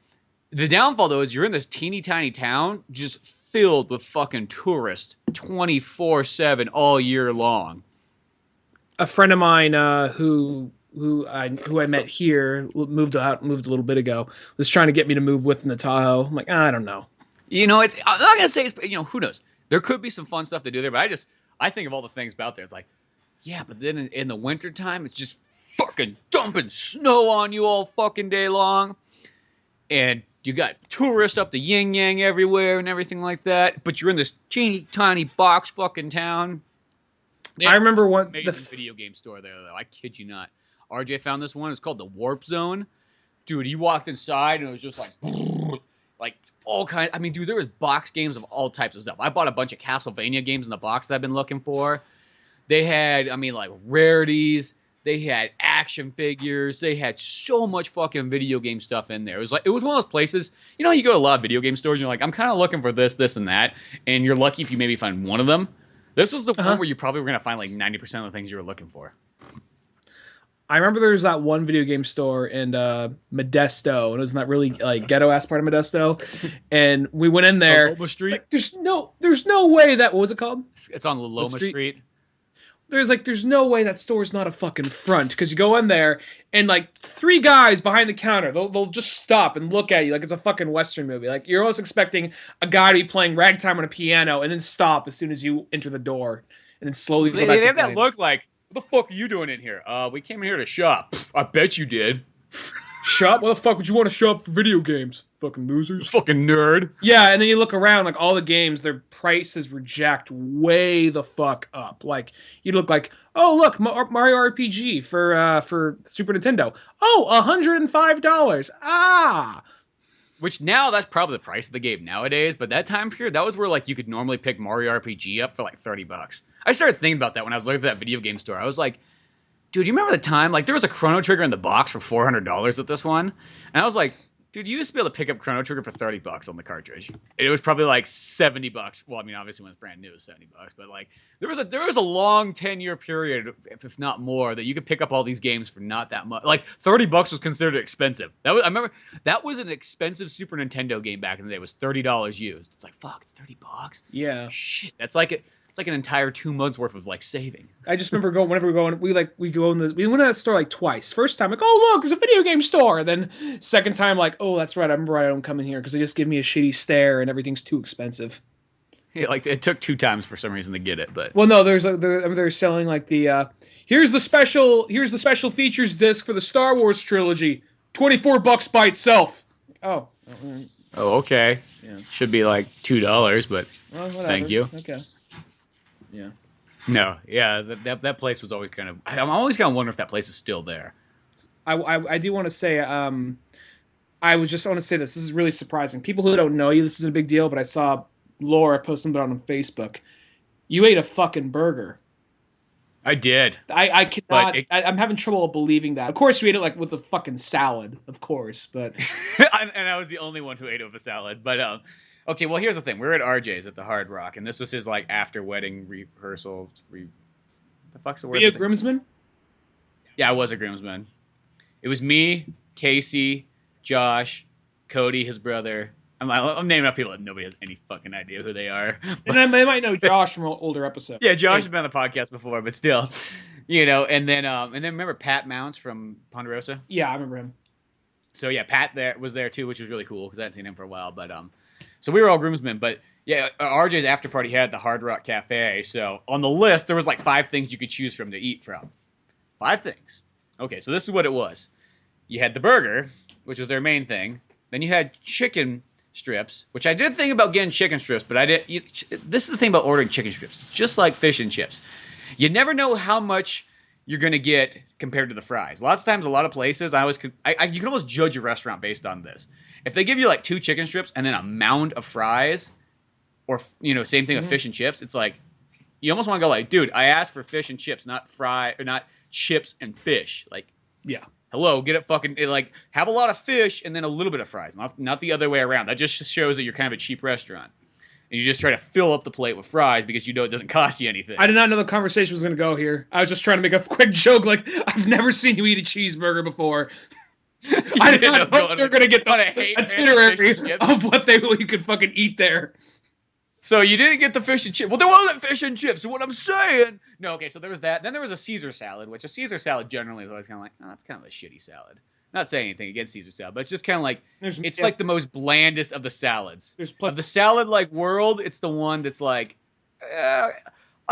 the downfall though is you're in this teeny tiny town just filled with fucking tourists 24/7 all year long. A friend of mine who I met here moved a little bit ago was trying to get me to move with him to Tahoe. I'm like, I don't know. I'm not gonna say it's who knows. There could be some fun stuff to do there, but I think of all the things about there. It's like, yeah, but then in the wintertime, it's just fucking dumping snow on you all fucking day long. And you got tourists up the yin yang everywhere and everything like that. But you're in this teeny tiny box fucking town. I remember one amazing video game store there though. I kid you not. RJ found this one. It's called the Warp Zone. Dude, he walked inside and it was just like all kinds. I mean, dude, there was box games of all types of stuff. I bought a bunch of Castlevania games in the box that I've been looking for. They had, like rarities. They had action figures. They had so much fucking video game stuff in there. It was one of those places. You go to a lot of video game stores and you're like, I'm kind of looking for this, this, and that. And you're lucky if you maybe find one of them. This was the one where you probably were going to find like 90% of the things you were looking for. I remember there was that one video game store in Modesto, and it was in that really like ghetto-ass part of Modesto. And we went in there. Loma Street? Like, there's no way that, what was it called? It's on Loma Street. There's no way that store's not a fucking front, because you go in there and like three guys behind the counter, they'll just stop and look at you like it's a fucking Western movie. Like you're almost expecting a guy to be playing ragtime on a piano and then stop as soon as you enter the door and then slowly go back. They have that look like, what the fuck are you doing in here? We came in here to shop. I bet you did. Shop? Why the fuck would you want to shop for video games? Fucking losers. Fucking nerd. Yeah, and then you look around, like all the games, their prices were jacked way the fuck up. Like you look like, oh look, Mario RPG for Super Nintendo. Oh, $105. Ah. Which now that's probably the price of the game nowadays, but that time period, that was where like you could normally pick Mario RPG up for like $30. I started thinking about that when I was looking at that video game store. I was like, dude, you remember the time? Like there was a Chrono Trigger in the box for $400 at this one, and I was like, dude, you used to be able to pick up Chrono Trigger for $30 on the cartridge. It was probably like $70. Well, I mean, obviously when it's brand new, it was $70. But like there was a long 10-year period, if not more, that you could pick up all these games for not that much. Like $30 was considered expensive. I remember that was an expensive Super Nintendo game back in the day. It was $30 used. It's like fuck, it's $30. Yeah. Shit, that's like it. It's like an entire 2 months worth of like saving. I just remember whenever we went to that store like twice. First time like, oh look, there's a video game store. And then second time like, oh that's right, I remember I don't come in here because they just give me a shitty stare and everything's too expensive. Yeah, like it took 2 times for some reason to get it, but well, no, they're selling like the here's the special features disc for the Star Wars trilogy, $24 by itself. Oh. Oh, okay. Yeah. Should be like $2, but well, thank you. Okay. Yeah. No, yeah, that place was always kind of. I'm always kind of wondering if that place is still there. I do want to say, I want to say this. This is really surprising. People who don't know you, this isn't a big deal, but I saw Laura post something on Facebook. You ate a fucking burger. I did. I cannot. I'm having trouble believing that. Of course, you ate it like with a fucking salad, of course, but. And I was the only one who ate it with a salad, but okay, well, here's the thing. We were at RJ's at the Hard Rock, and this was his like after wedding rehearsal. The fuck's the word? Were you a groomsman? Yeah, I was a groomsman. It was me, Casey, Josh, Cody, his brother. I'm naming up people that nobody has any fucking idea who they are. And they might know Josh from older episodes. Yeah, Josh has been on the podcast before, but still, And then remember Pat Mounts from Ponderosa? Yeah, I remember him. So yeah, Pat was there too, which was really cool because I hadn't seen him for a while. But so we were all groomsmen. But yeah, RJ's after party had the Hard Rock Cafe. So on the list there was like 5 things you could choose from to eat from. 5 things. Okay, so this is what it was. You had the burger, which was their main thing. Then you had chicken strips, which I did think about getting chicken strips, but I did. This is the thing about ordering chicken strips. It's just like fish and chips. You never know how much you're gonna get compared to the fries. Lots of times, a lot of places, you can almost judge a restaurant based on this. If they give you like 2 chicken strips and then a mound of fries, or same thing with fish and chips, it's like you almost want to go like, dude, I asked for fish and chips, not chips and fish. Like, yeah. Hello, get it fucking like have a lot of fish and then a little bit of fries, not the other way around. That just shows that you're kind of a cheap restaurant, and you just try to fill up the plate with fries because you know it doesn't cost you anything. I did not know the conversation was going to go here. I was just trying to make a quick joke, like I've never seen you eat a cheeseburger before. I did not know they're gonna get on the a hate itinerary fish and chips. of what you could fucking eat there. So you didn't get the fish and chips. Well, there wasn't fish and chips. What I'm saying. No, okay. So there was that. Then there was a Caesar salad, which a Caesar salad generally is always kind of like, oh, that's kind of a shitty salad. Not saying anything against Caesar salad, but it's just kind of like it's like the most blandest of the salads. Of the salad like world, it's the one that's like, I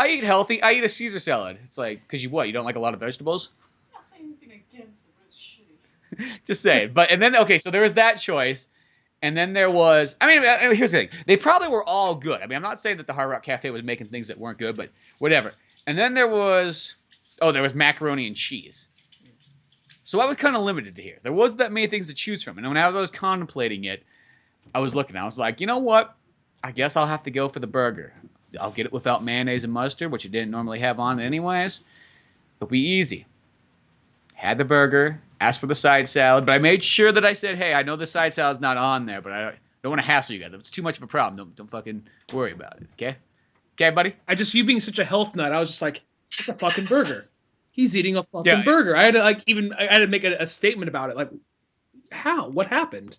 eat healthy. I eat a Caesar salad. It's like because you don't like a lot of vegetables. Not saying anything against it, but it's shitty. Just saying. But and then okay, so there was that choice. And then there was, I mean, here's the thing. They probably were all good. I mean, I'm not saying that the Hard Rock Cafe was making things that weren't good, but whatever. And then there was macaroni and cheese. So I was kind of limited to here. There wasn't that many things to choose from. And when I was contemplating it, I was like, you know what? I guess I'll have to go for the burger. I'll get it without mayonnaise and mustard, which you didn't normally have on it anyways. It'll be easy. Had the burger, asked for the side salad, but I made sure that I said, hey, I know the side salad's not on there, but I don't want to hassle you guys. If it's too much of a problem, don't fucking worry about it, okay? Okay, buddy? You being such a health nut, I was just like, it's a fucking burger. He's eating a fucking burger. I had to make a statement about it. Like, how? What happened?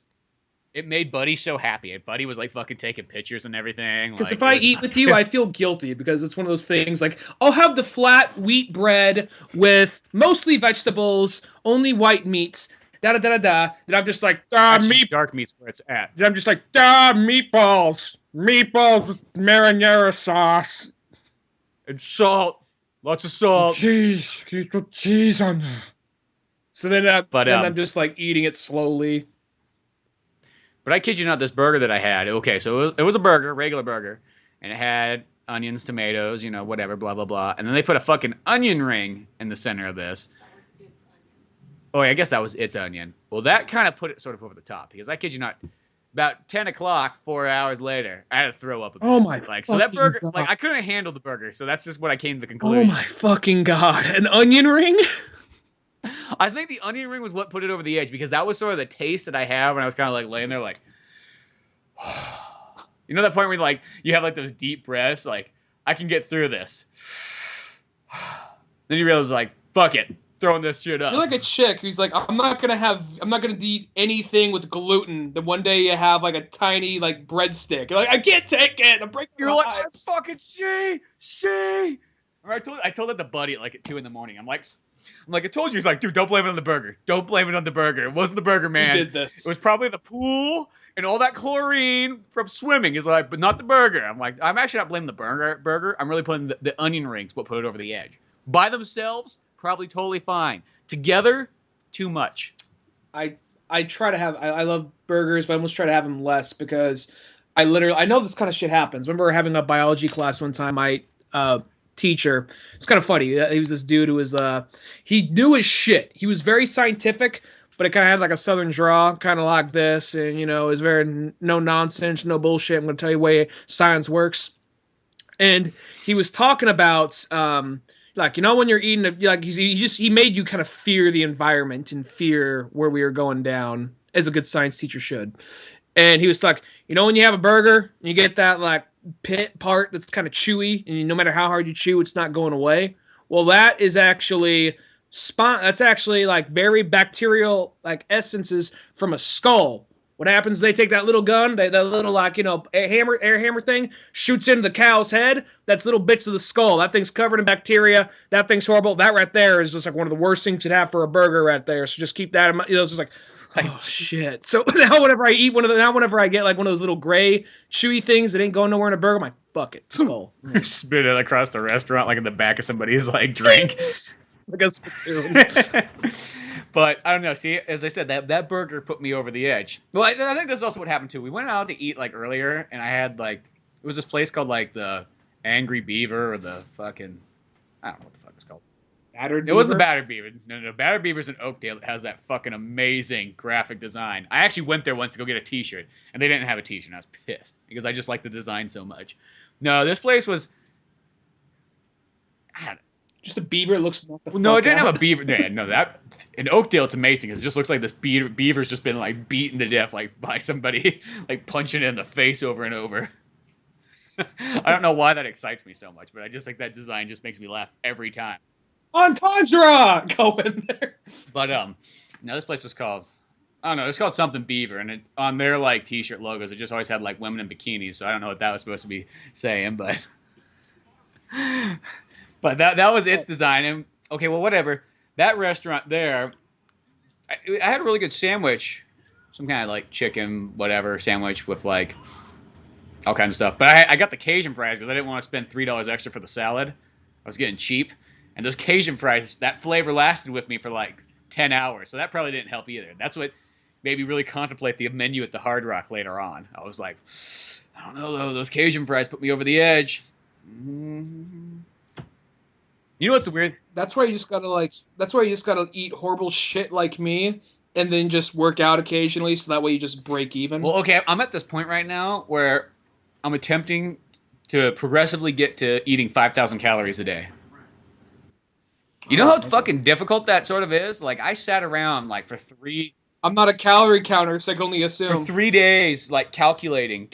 It made Buddy so happy. Buddy was like fucking taking pictures and everything. Because if I eat with you, I feel guilty because it's one of those things like I'll have the flat wheat bread with mostly vegetables, only white meats, and I'm just like, dark meat's where it's at. I'm just like, meatballs with marinara sauce and salt, lots of salt, cheese, keep the cheese on there. So then, I'm just like eating it slowly. But I kid you not, this burger that I had, okay, so it was a burger, regular burger, and it had onions, tomatoes, whatever, blah, blah, blah. And then they put a fucking onion ring in the center of this. Oh, yeah, I guess that was its onion. Well, that kind of put it sort of over the top, because I kid you not, about 10 o'clock, 4 hours later, I had to throw up a bit. Oh, my so that burger, God. I couldn't handle the burger, so that's just what I came to the conclusion. Oh, my fucking God. An onion ring? I think the onion ring was what put it over the edge because that was sort of the taste that I have when I was kind of like laying there like, you know that point where like you have like those deep breaths, like I can get through this. Then you realize like, fuck it, throwing this shit up. You're like a chick who's like, I'm not gonna eat anything with gluten. Then one day you have like a tiny like breadstick. You're like, I can't take it. I'm breaking. You're like, I fucking see. I told that to Buddy at like at 2 a.m. I'm like, I told you. He's like, dude, don't blame it on the burger. Don't blame it on the burger. It wasn't the burger, man. You did this. It was probably the pool and all that chlorine from swimming. He's like, but not the burger. I'm like, I'm actually not blaming the burger. I'm really putting the onion rings what put it over the edge. By themselves, probably totally fine. Together, too much. I try to have. I love burgers, but I almost try to have them less because I know this kind of shit happens. Remember having a biology class one time. Teacher. It's kind of funny. He was this dude who was he knew his shit. He was very scientific, but it kind of had like a southern draw, kind of like this, and it was very no nonsense, no bullshit. I'm going to tell you the way science works. And he was talking about like when you're eating he made you kind of fear the environment and fear where we were going down, as a good science teacher should. And he was like, when you have a burger, you get that like pit part that's kind of chewy, and no matter how hard you chew, it's not going away. Well, that is actually that's actually like very bacterial like essences from a skull. What happens? They take that little gun, that little like air hammer thing, shoots into the cow's head. That's little bits of the skull. That thing's covered in bacteria. That thing's horrible. That right there is just like one of the worst things you'd have for a burger right there. So just keep that in mind. It's just like, oh shit. So now whenever I eat whenever I get like one of those little gray chewy things that ain't going nowhere in a burger, I'm like, fuck it, skull. Spit it across the restaurant like in the back of somebody's like drink. Like a spittoon. But I don't know. See, as I said, that burger put me over the edge. Well, I think this is also what happened too. We went out to eat like earlier, and I had like it was this place called like the Angry Beaver or the fucking I don't know what the fuck it's called. Battered Beaver? It wasn't the Battered Beaver. No. Battered Beaver's in Oakdale that has that fucking amazing graphic design. I actually went there once to go get a T-shirt, and they didn't have a T-shirt. And I was pissed because I just like the design so much. No, this place was. I don't know. Just a beaver looks. No, it didn't have a beaver. Yeah, no, that in Oakdale it's amazing because it just looks like this beaver's just been like beaten to death like by somebody like punching it in the face over and over. I don't know why that excites me so much, but I just think that design just makes me laugh every time. Entendre! Go in there. But No, this place was called. I don't know. It's called something Beaver, and on their like T-shirt logos, it just always had like women in bikinis. So I don't know what that was supposed to be saying, but that was its design. And okay, well, whatever. That restaurant there, I had a really good sandwich, some kind of like chicken whatever sandwich with like all kinds of stuff. But I got the Cajun fries because I didn't want to spend $3 extra for the salad. I was getting cheap, and those Cajun fries, that flavor lasted with me for like 10 hours. So that probably didn't help either. That's what made me really contemplate the menu at the Hard Rock later on. I was like, I don't know though. Those Cajun fries put me over the edge. Mm-hmm. You know what's weird? That's why you just gotta like. That's why you just gotta eat horrible shit like me, and then just work out occasionally, so that way you just break even. Well, okay, I'm at this point right now where I'm attempting to progressively get to eating 5,000 calories a day. You know how fucking difficult that sort of is? Like, I sat around, like, I'm not a calorie counter, so I can only assume. For 3 days, like, calculating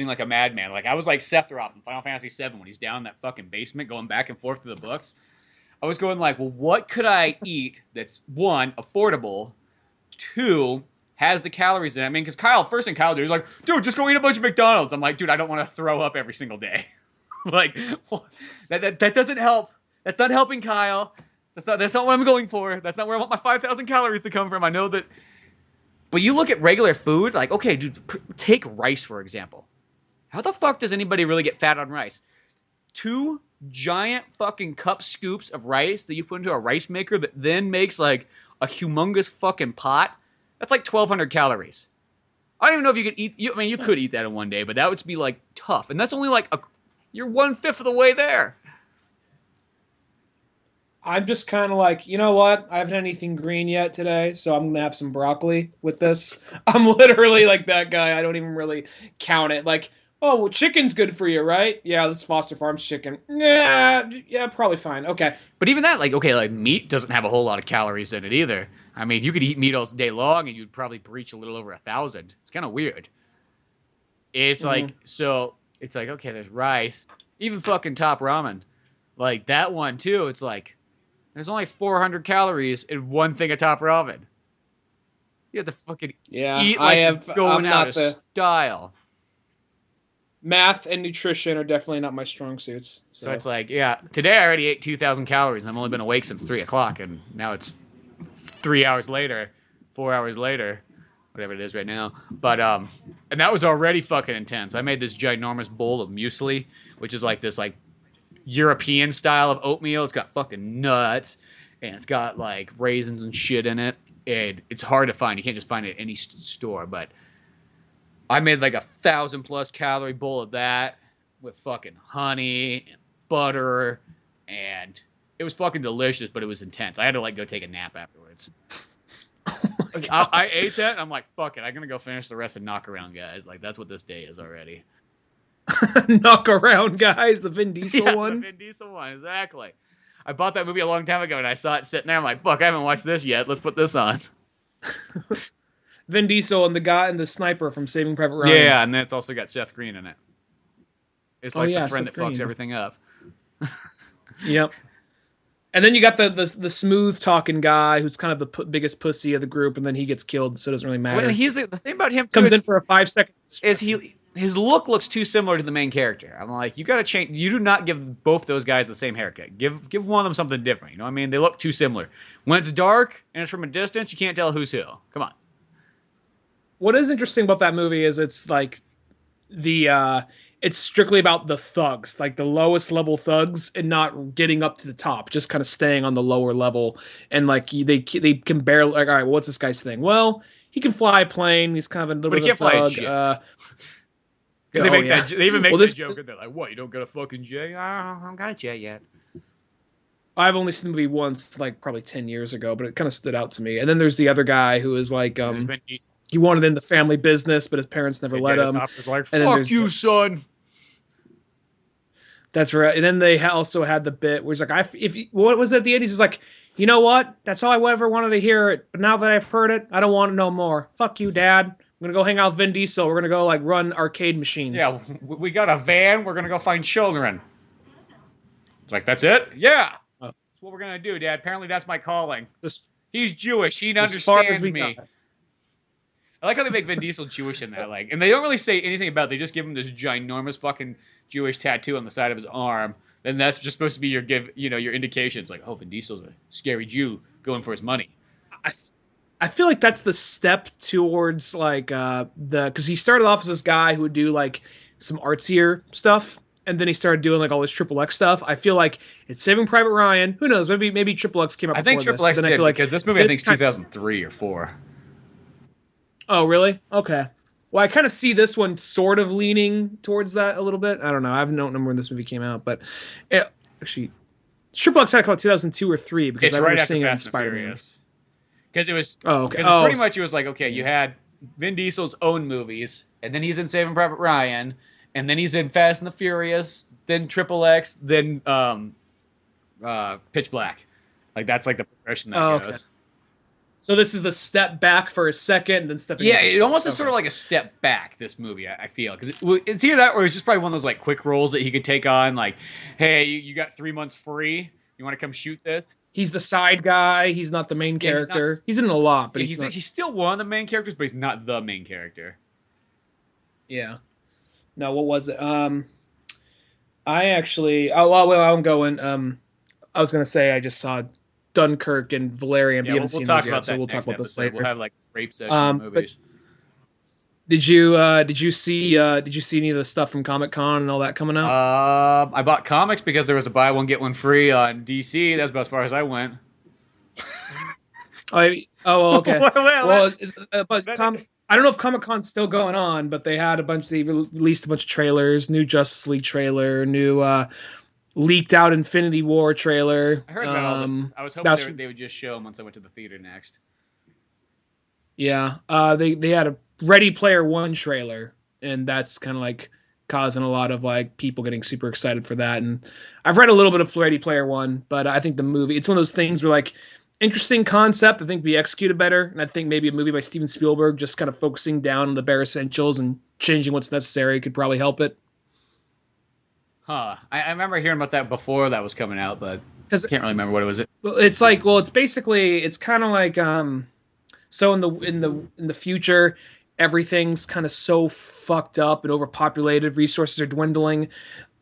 like a madman. Like, I was like Sephiroth in Final Fantasy VII when he's down in that fucking basement going back and forth through the books. I was going like, well, what could I eat that's, one, affordable, two, has the calories in it? I mean, because Kyle was like, dude, just go eat a bunch of McDonald's. I'm like, dude, I don't want to throw up every single day. Like, that doesn't help. That's not helping, Kyle. That's not what I'm going for. That's not where I want my 5,000 calories to come from. I know that. But you look at regular food, like, okay, dude, take rice, for example. How the fuck does anybody really get fat on rice? 2 giant fucking cup scoops of rice that you put into a rice maker that then makes, like, a humongous fucking pot. That's like 1,200 calories. I don't even know if you could eat. I mean, you could eat that in one day, but that would be, like, tough. And that's only, like, you're 1/5 of the way there. I'm just kind of like, you know what? I haven't had anything green yet today, so I'm going to have some broccoli with this. I'm literally like that guy. I don't even really count it. Like, oh, well, chicken's good for you, right? Yeah, this is Foster Farms chicken. Yeah, probably fine. Okay. But even that, like, okay, like, meat doesn't have a whole lot of calories in it either. I mean, you could eat meat all day long, and you'd probably breach a little over 1,000. It's kind of weird. It's like, so, it's like, okay, there's rice. Even fucking Top Ramen. Like, that one, too, it's like, there's only 400 calories in one thing of Top Ramen. You have to fucking eat like you're going out of style. Math and nutrition are definitely not my strong suits. So it's like, yeah, today I already ate 2,000 calories. I've only been awake since 3 o'clock, and now it's 3 hours later, 4 hours later, whatever it is right now. But, and that was already fucking intense. I made this ginormous bowl of muesli, which is like this, like, European style of oatmeal. It's got fucking nuts, and it's got like raisins and shit in it. And it's hard to find. You can't just find it at any store. But I made like 1,000+ calorie bowl of that with fucking honey and butter, and it was fucking delicious. But it was intense. I had to like go take a nap afterwards. I ate that, and I'm like, fuck it. I'm gonna go finish the rest of Knock Around, guys. Like, that's what this day is already. Knock Around, guys, the Vin Diesel one. The Vin Diesel one, exactly. I bought that movie a long time ago, and I saw it sitting there. I'm like, fuck, I haven't watched this yet. Let's put this on. Vin Diesel and the guy and the sniper from Saving Private Ryan. Yeah, and then it's also got Seth Green in it. It's like the friend Seth that fucks everything up. Yep. And then you got the smooth talking guy who's kind of the biggest pussy of the group, and then he gets killed, so it doesn't really matter. Well, the thing about him too comes in for a 5 second. Is his look looks too similar to the main character. I'm like, you gotta change. You do not give both those guys the same haircut. Give one of them something different. You know what I mean? They look too similar. When it's dark and it's from a distance, you can't tell who's who. Come on. What is interesting about that movie is it's like it's strictly about the thugs, like the lowest level thugs, and not getting up to the top, just kind of staying on the lower level. And like they can barely, like, all right, well, what's this guy's thing? Well, he can fly a plane. He's kind of a little bit of a thug. Because they even make that joke, and they're like, "What? You don't got a fucking J? I don't got a J yet." I've only seen the movie once, like probably 10 years ago, but it kind of stood out to me. And then there's the other guy who is like, he wanted in the family business, but his parents never let him. Was like, fuck you, son. That's right. And then they also had the bit where he's like, what was it at the end? He's like, you know what? That's all I ever wanted to hear it. But now that I've heard it, I don't want to know more. Fuck you, Dad. I'm going to go hang out with Vin Diesel. We're going to go like run arcade machines. Yeah, we got a van. We're going to go find children. It's like, that's it? Yeah. That's what we're going to do, Dad. Apparently that's my calling. He's Jewish. He As far as understands we me. got. I like how they make Vin Diesel Jewish in that, like, and they don't really say anything about it. They just give him this ginormous fucking Jewish tattoo on the side of his arm. Then that's just supposed to be your your indication. It's like, oh, Vin Diesel's a scary Jew going for his money. I feel like that's the step towards like because he started off as this guy who would do like some artsier stuff, and then he started doing like all this Triple X stuff. I feel like it's Saving Private Ryan. Who knows? Maybe Triple X came up. I think before Triple X this, did, I feel like because this movie I think is 2003 or 4. Oh, really? Okay. Well, I kind of see this one sort of leaning towards that a little bit. I don't know. I don't remember when this movie came out, but actually, Triple X had to come out 2002 or 3 because It's I remember right after seeing it in Fast and Spider-Man. Furious. Because it was, okay. Because pretty much it was like, okay, you had Vin Diesel's own movies, and then he's in Saving Private Ryan, and then he's in Fast and the Furious, then Triple X, then Pitch Black. Like that's like the progression that goes. Okay. So this is the step back for a second, and then stepping. Yeah, it almost is sort of like a step back. This movie, I feel, because it's either that or it's just probably one of those like quick roles that he could take on. Like, hey, you got 3 months free. You want to come shoot this? He's the side guy. He's not the main character. He's in a lot, but he's still one of the main characters, but he's not the main character. Yeah. No, what was it? I actually. Oh, well, I'm going. I was gonna say I just saw Dunkirk and Valerian. Yeah, we haven't we'll seen talk those about yet, that. so we'll talk about those later. We'll have like rape session movies. Did you see any of the stuff from Comic-Con and all that coming out? I bought comics because there was a buy one get one free on DC. That's about as far as I went. Oh, okay. But I don't know if Comic-Con's still going on, but they released a bunch of trailers, new Justice League trailer, new leaked out Infinity War trailer. I heard about all this. I was hoping they would just show them once I went to the theater next. Yeah, they had a Ready Player One trailer, and that's kind of like causing a lot of like people getting super excited for that. And I've read a little bit of Ready Player One, but I think the movie, it's one of those things where like interesting concept, I think be executed better, and I think maybe a movie by Steven Spielberg just kind of focusing down on the bare essentials and changing what's necessary could probably help it. Huh. I remember hearing about that before that was coming out, but I can't really remember what it was. It's like, well, it's kind of like so in the future, everything's kind of so fucked up and overpopulated, resources are dwindling,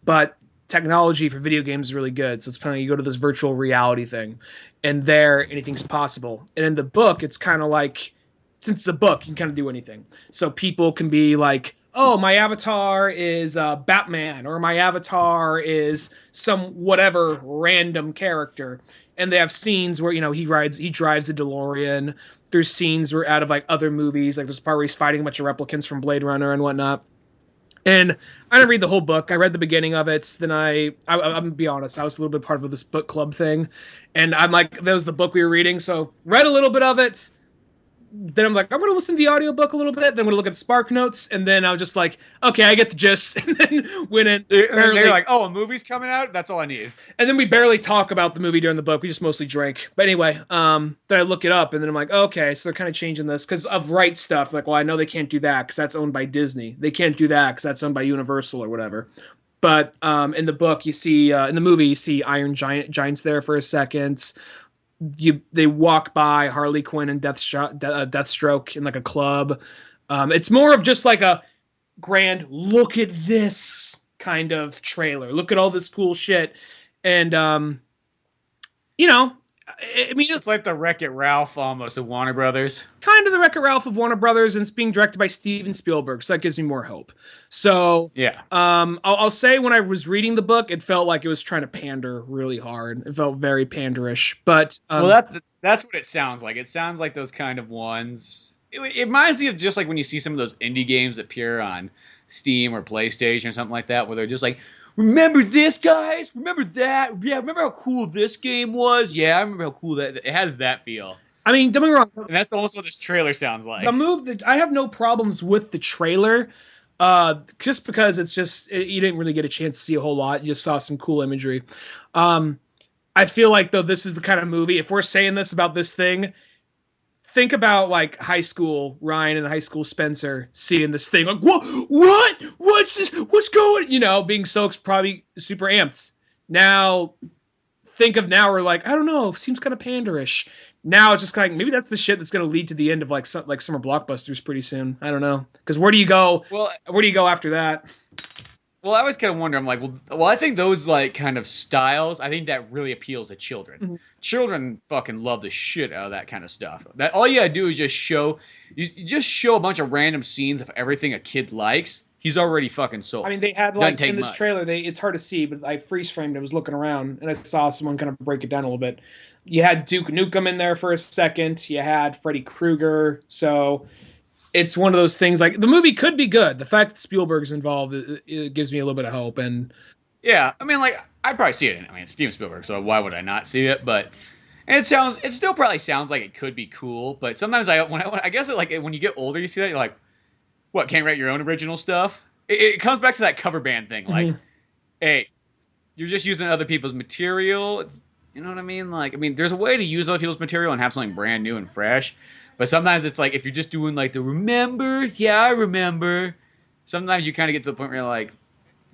but technology for video games is really good. So it's kind of, you go to this virtual reality thing, and there anything's possible. And in the book, it's kind of like, since it's a book, you can kind of do anything. So people can be like, oh, my avatar is Batman, or my avatar is some whatever random character. And they have scenes where, he drives a DeLorean. There's scenes where out of like other movies, like there's a part where he's fighting a bunch of replicants from Blade Runner and whatnot. And I didn't read the whole book. I read the beginning of it. Then I'm gonna be honest, I was a little bit part of this book club thing. And I'm like, that was the book we were reading. So read a little bit of it. Then I'm like, I'm going to listen to the audiobook a little bit. Then I'm going to look at the Spark Notes. And then I was just like, okay, I get the gist. And then went in. They're like, oh, a movie's coming out? That's all I need. And then we barely talk about the movie during the book. We just mostly drink. But anyway, then I look it up. And then I'm like, okay, so they're kind of changing this because of right stuff. Like, well, I know they can't do that because that's owned by Disney. They can't do that because that's owned by Universal or whatever. But in the book, you see, in the movie, you see Iron Giants there for a second. They walk by Harley Quinn and Deathstroke in like a club. It's more of just like a grand look at this kind of trailer. Look at all this cool shit. And I mean, it's like the Wreck-It Ralph almost of Warner Brothers. Kind of the Wreck-It Ralph of Warner Brothers, and it's being directed by Steven Spielberg, so that gives me more hope. So yeah, I'll say when I was reading the book, it felt like it was trying to pander really hard. It felt very panderish, but well, that's what it sounds like. It sounds like those kind of ones. It reminds me of just like when you see some of those indie games that appear on Steam or PlayStation or something like that, where they're just like, remember this, guys? Remember that? Yeah, remember how cool this game was? Yeah, I remember how cool that. It has that feel. I mean, don't get me wrong. And that's almost what this trailer sounds like. The move that I have no problems with the trailer, just because it's just you didn't really get a chance to see a whole lot. You just saw some cool imagery. I feel like though this is the kind of movie. If we're saying this about this thing, think about like high school Ryan and high school Spencer seeing this thing like what's this, what's going, being so probably super amped. Now think of now are like, I don't know, seems kind of panderish. Now it's just kind of maybe that's the shit that's going to lead to the end of like summer blockbusters pretty soon. I don't know, because where do you go? Well, Where do you go after that? Well, I always kind of wonder. I'm like, well, I think those like kind of styles. I think that really appeals to children. Mm-hmm. Children fucking love the shit out of that kind of stuff. That all you gotta do is just show, you just show a bunch of random scenes of everything a kid likes. He's already fucking sold. I mean, they had like in this trailer, it's hard to see, but I freeze framed. I was looking around and I saw someone kind of break it down a little bit. You had Duke Nukem in there for a second. You had Freddy Krueger. So it's one of those things. Like the movie could be good. The fact that Spielberg's involved, it gives me a little bit of hope. And yeah, I mean, like I'd probably see it. I mean, it's Steven Spielberg, so why would I not see it? But and it still probably sounds like it could be cool. But sometimes I guess it, like when you get older, you see that you're like, what? Can't write your own original stuff? It comes back to that cover band thing. Like, hey, you're just using other people's material. It's, you know what I mean? Like, I mean, there's a way to use other people's material and have something brand new and fresh. But sometimes it's like if you're just doing like the remember, yeah, I remember. Sometimes you kind of get to the point where you're like,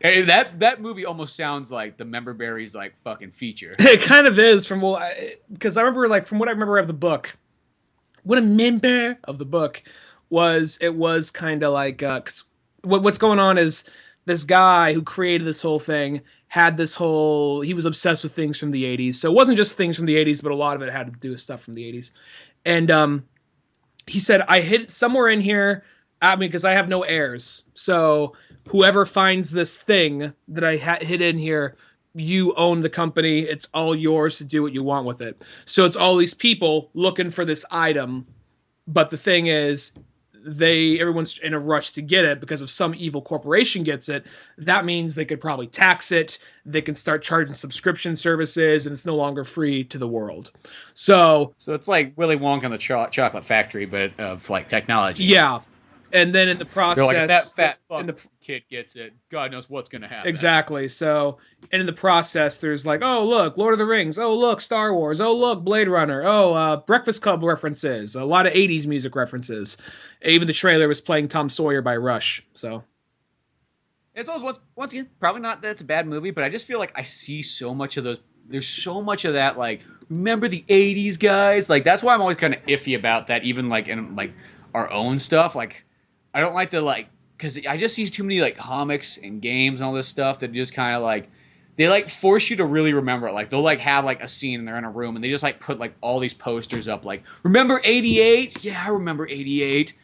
hey, that movie almost sounds like the Member Berries like fucking feature. It kind of is because I remember like from what I remember of the book. What a member of the book was kind of like 'cause what's going on is this guy who created this whole thing had he was obsessed with things from the 80s. So it wasn't just things from the 80s, but a lot of it had to do with stuff from the 80s. And he said, I hid somewhere in here, I mean, because I have no heirs. So whoever finds this thing that I hid in here, you own the company. It's all yours to do what you want with it. So it's all these people looking for this item. But the thing is, everyone's in a rush to get it because if some evil corporation gets it, that means they could probably tax it. They can start charging subscription services, and it's no longer free to the world. So it's like Willy Wonka and the Chocolate Factory, but of like technology. Yeah, and then in the process, like, if that fat fuck kid gets it, God knows what's gonna happen. Exactly. So, and in the process, there's like, oh look, Lord of the Rings. Oh look, Star Wars. Oh look, Blade Runner. Oh, Breakfast Club references. A lot of '80s music references. Even the trailer was playing Tom Sawyer by Rush. So, it's always once again probably not that it's a bad movie, but I just feel like I see so much of those. There's so much of that. Like, remember the '80s guys? Like that's why I'm always kind of iffy about that. Even like in like our own stuff. Like, I don't like the like. Because I just see too many like comics and games and all this stuff that just kind of like they like force you to really remember it. Like they'll like have like a scene and they're in a room and they just like put like all these posters up like remember '88? Yeah, I remember '88.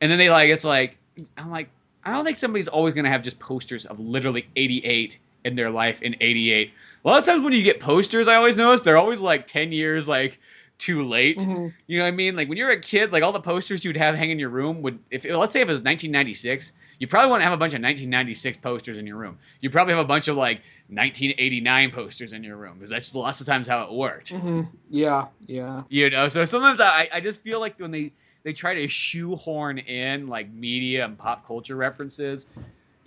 And then they like it's like I'm like I don't think somebody's always gonna have just posters of literally '88 in their life in '88. A lot of times when you get posters, I always notice they're always like 10 years like too late. Mm-hmm. You know what I mean? Like when you're a kid, like all the posters you'd have hanging in your room would, if let's say if it was 1996, you probably wouldn't have a bunch of 1996 posters in your room. You probably have a bunch of like 1989 posters in your room because that's lots of times how it worked. Mm-hmm. Yeah. You know, so sometimes I just feel like when they try to shoehorn in like media and pop culture references,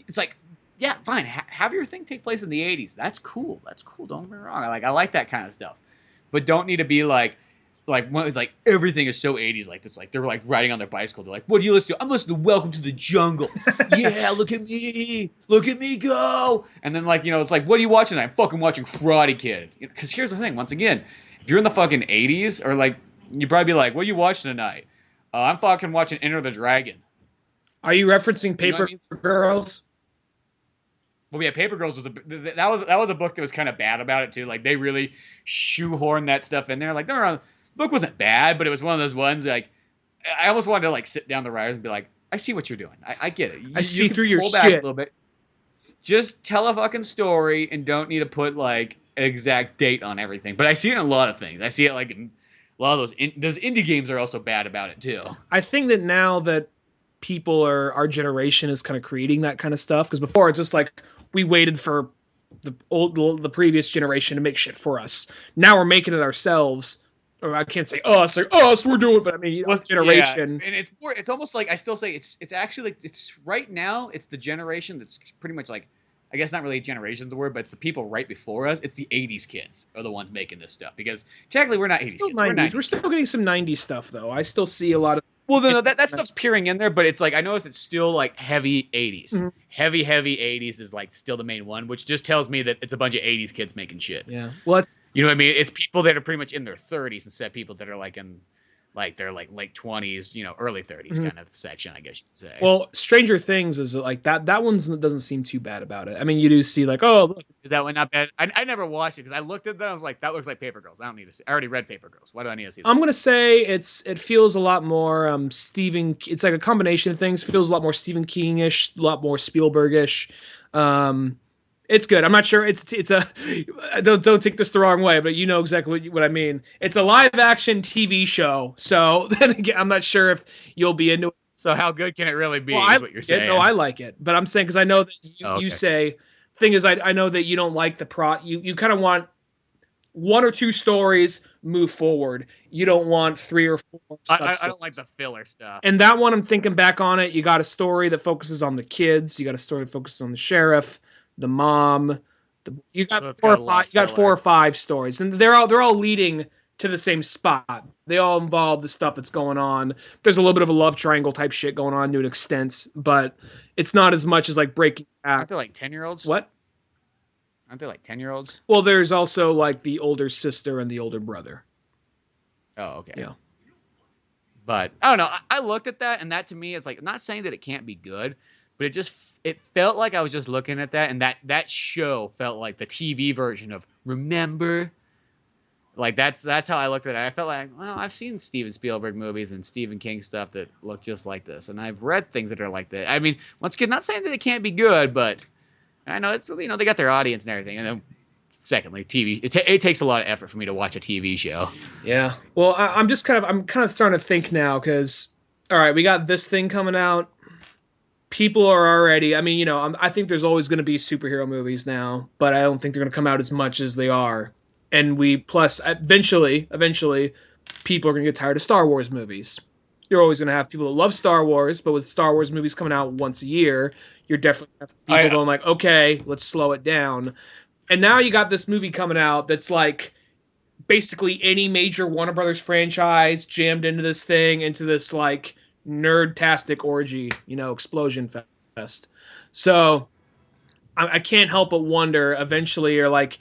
it's like, yeah, fine, have your thing take place in the 80s. That's cool. Don't get me wrong. I like that kind of stuff, but don't need to be like everything is so 80s. Like it's like they're like riding on their bicycle. They're like, what do you listen to? I'm listening to Welcome to the Jungle. Yeah, look at me go. And then like it's like, what are you watching? I'm fucking watching Karate Kid. Because here's the thing. Once again, if you're in the fucking 80s or like you'd probably be like, what are you watching tonight? I'm fucking watching Enter the Dragon. Are you referencing Paper Girls? Well, yeah, Paper Girls that was a book that was kind of bad about it too. Like they really shoehorned that stuff in there. Like the book wasn't bad, but it was one of those ones like I almost wanted to like sit down the writers and be like, I see what you're doing. I get it. I see through your shit. Back a little bit. Just tell a fucking story and don't need to put like an exact date on everything. But I see it in a lot of things. I see it like in a lot of those indie games are also bad about it too. I think that now that our generation is kind of creating that kind of stuff because before it's just like we waited for the previous generation to make shit for us. Now we're making it ourselves. Or I can't say us, like us, we're doing it, but I mean, generation. Yeah. And it's almost like I still say it's actually like it's right now. It's the generation that's pretty much like I guess not really generation's the word, but it's the people right before us. It's the '80s kids are the ones making this stuff because technically we're not '80s still kids. 90s. We're still getting some '90s stuff though. I still see a lot of Well, no, that stuff's peering in there, but it's like I notice it's still like heavy 80s. Mhm. Heavy 80s is like still the main one, which just tells me that it's a bunch of 80s kids making shit. Yeah. Well, it's You know what I mean? It's people that are pretty much in their 30s instead of people that are like in like they're like late 20s, early 30s kind of section, I guess you could say. well, Stranger Things is like that. That one doesn't seem too bad about it. I mean, you do see like, oh, look. Is that one not bad? I never watched it because I looked at that. I was like, that looks like Paper Girls. I don't need to see. I already read Paper Girls. Why do I need to see? I'm gonna say it feels a lot more Stephen. It's like a combination of things. Feels a lot more Stephen King-ish, a lot more Spielberg-ish. It's good. I'm not sure. It's a don't take this the wrong way, but you know exactly what I mean. It's a live action TV show, so then again, I'm not sure if you'll be into it. So how good can it really be? Well, is what you're saying? No, I like it, but I'm saying because I know that Okay. you say. Thing is, I know that you don't like the pro. You kind of want one or two stories move forward. You don't want three or four. I don't like the filler stuff. And that one, I'm thinking back on it. You got a story that focuses on the kids. You got a story that focuses on the sheriff, the mom. You got So it's four or got a lot five. of You got filler. 4 or 5 stories, and they're all leading to the same spot. They all involve the stuff that's going on. There's a little bit of a love triangle type shit going on to an extent, but it's not as much as like Breaking Aren't Bad. they like 10-year-olds? What? Aren't they like 10-year-olds? Well, there's also like the older sister and the older brother. Oh, okay. Yeah. But I don't know. I looked at that, and that to me is like, not saying that it can't be good, but it felt like I was just looking at that, and that show felt like the TV version of Remember. Like that's how I looked at it. I felt like, well, I've seen Steven Spielberg movies and Stephen King stuff that look just like this, and I've read things that are like that. I mean, once again, not saying that it can't be good, but I know it's they got their audience and everything. And then, secondly, TV. It takes a lot of effort for me to watch a TV show. Yeah. Well, I'm kind of starting to think now because, all right, we got this thing coming out. People are already. I mean, I think there's always going to be superhero movies now, but I don't think they're going to come out as much as they are. And plus eventually, people are going to get tired of Star Wars movies. You're always going to have people that love Star Wars, but with Star Wars movies coming out once a year, you're definitely going to have people going like, okay, let's slow it down. And now you got this movie coming out that's like basically any major Warner Brothers franchise jammed into this thing, into this like nerd-tastic orgy, explosion fest. So I can't help but wonder eventually you're like,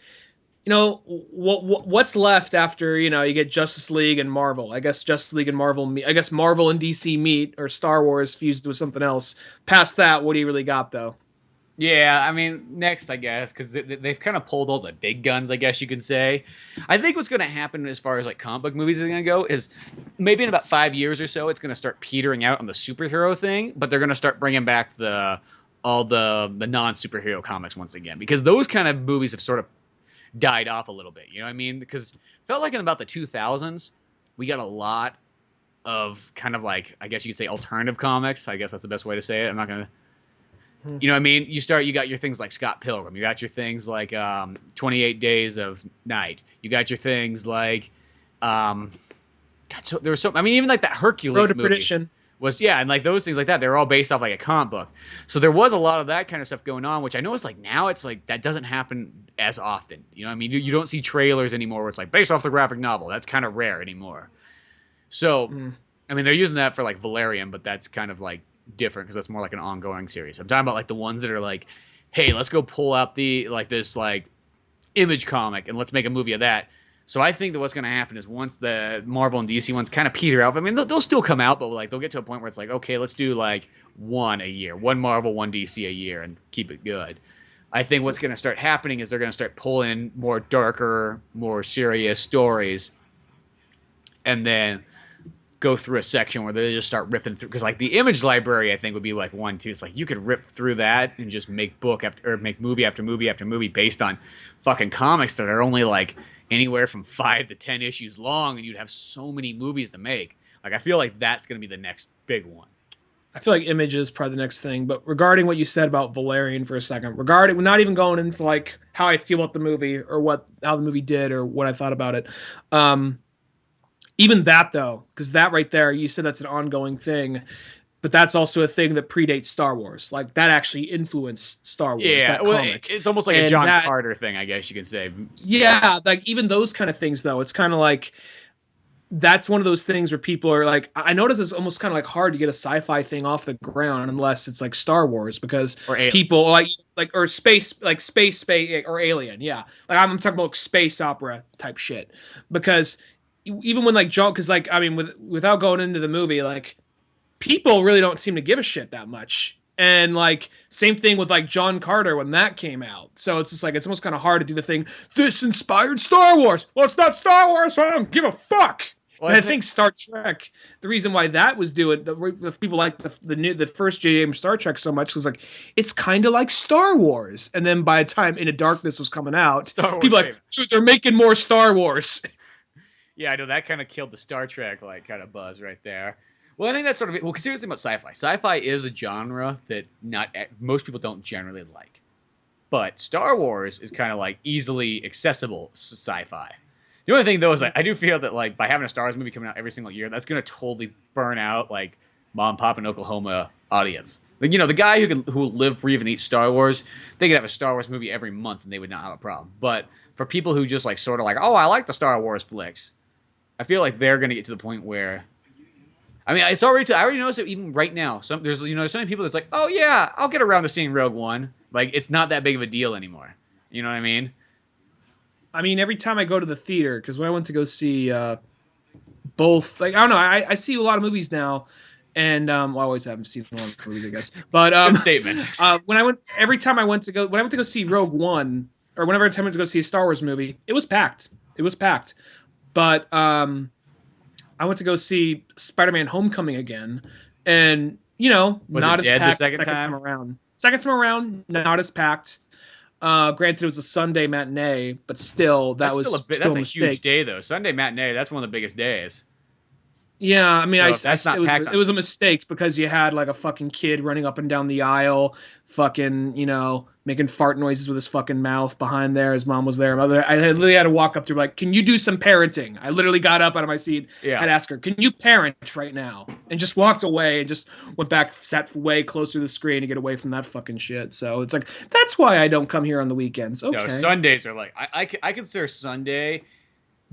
what's left after, you get Justice League and Marvel. I guess Justice League and Marvel meet. I guess Marvel and DC meet, or Star Wars fused with something else. Past that, what do you really got, though? Yeah, I mean, next, I guess, because they've kind of pulled all the big guns, I guess you could say. I think what's going to happen as far as like comic book movies are going to go is maybe in about 5 years or so, it's going to start petering out on the superhero thing, but they're going to start bringing back all the non-superhero comics once again, because those kind of movies have sort of died off a little bit, you know what I mean? Because it felt like in about the 2000s, we got a lot of kind of like, I guess you could say alternative comics. I guess that's the best way to say it. I'm not going to, you know what I mean? You got your things like Scott Pilgrim. You got your things like 28 Days of Night. You got your things like, God, so there was so, I mean, even like that Hercules Road to movie Perdition. and like those things like that, they're all based off like a comic book. So there was a lot of that kind of stuff going on, which I know it's like now it's like that doesn't happen as often. You know what I mean? You don't see trailers anymore where it's like based off the graphic novel. That's kind of rare anymore. So, I mean, they're using that for like Valerian, but that's kind of like different because that's more like an ongoing series. I'm talking about like the ones that are like, hey, let's go pull out this like Image comic and let's make a movie of that. So I think that what's going to happen is once the Marvel and DC ones kind of peter out, I mean, they'll still come out, but like they'll get to a point where it's like, okay, let's do like one a year, one Marvel, one DC a year, and keep it good. I think what's going to start happening is they're going to start pulling in more darker, more serious stories, and then go through a section where they just start ripping through. Because like the Image library, I think would be like 1, 2. It's like you could rip through that and just make make movie after movie after movie based on fucking comics that are only like anywhere from 5 to 10 issues long, and you'd have so many movies to make. Like I feel like that's going to be the next big one. I feel like Image is probably the next thing. But regarding what you said about Valerian for a second, regarding not even going into like how I feel about the movie or how the movie did or what I thought about it. Even that though, because that right there, you said that's an ongoing thing, but that's also a thing that predates Star Wars. Like that actually influenced Star Wars. Yeah, that well, comic. it's almost like a John Carter thing, I guess you could say. Yeah, like even those kind of things though, it's kind of like that's one of those things where people are like, I notice it's almost kind of like hard to get a sci-fi thing off the ground unless it's like Star Wars, because Or Alien. people like or space or Alien, yeah. Like I'm talking about space opera type shit, because even when like John, because like I mean, without going into the movie, like people really don't seem to give a shit that much. And like same thing with like John Carter when that came out. So it's just like it's almost kind of hard to do the thing. This inspired Star Wars. Well, it's not Star Wars, so I don't give a fuck. Well, And I think Star Trek, the reason why that was doing the people like the first J. Abrams Star Trek so much was like it's kind of like Star Wars. And then by the time Into Darkness was coming out, Star Wars people like, so they're making more Star Wars. Yeah, I know that kind of killed the Star Trek like kind of buzz right there. Well, I think that's sort of it. Well, seriously about sci-fi. Sci-fi is a genre that most people don't generally like, but Star Wars is kind of like easily accessible sci-fi. The only thing though is like I do feel that like by having a Star Wars movie coming out every single year, that's gonna totally burn out like mom and pop in Oklahoma audience. Like the guy who will live, breathe, and eat Star Wars, they could have a Star Wars movie every month and they would not have a problem. But for people who just like sort of like, oh, I like the Star Wars flicks, I feel like they're gonna get to the point where. I mean, I already noticed it even right now. There's so many people that's like, oh yeah, I'll get around to seeing Rogue One. Like it's not that big of a deal anymore. You know what I mean? I mean, every time I go to the theater, because when I went to go see both, like I don't know, I see a lot of movies now, and well, I always haven't seen a lot of movies, I guess. But Good statement. When I went to go see Rogue One, or whenever I went to go see a Star Wars movie, it was packed. It was packed. But I went to go see Spider-Man: Homecoming again, and Was not it as dead the packed second time around. Second time around, not as packed. Granted, it was a Sunday matinee, but still, that's was still still a a huge day though. Sunday matinee, that's one of the biggest days. Yeah, I mean, So that's not packed on it was a mistake because you had like a fucking kid running up and down the aisle, fucking making fart noises with his fucking mouth behind there. His mom was there. I literally had to walk up to her like, "Can you do some parenting?" I literally got up out of my seat. Yeah. I'd ask her, "Can you parent right now?" And just walked away and just went back, sat way closer to the screen to get away from that fucking shit. So it's like that's why I don't come here on the weekends. Okay. No, Sundays are like I consider Sunday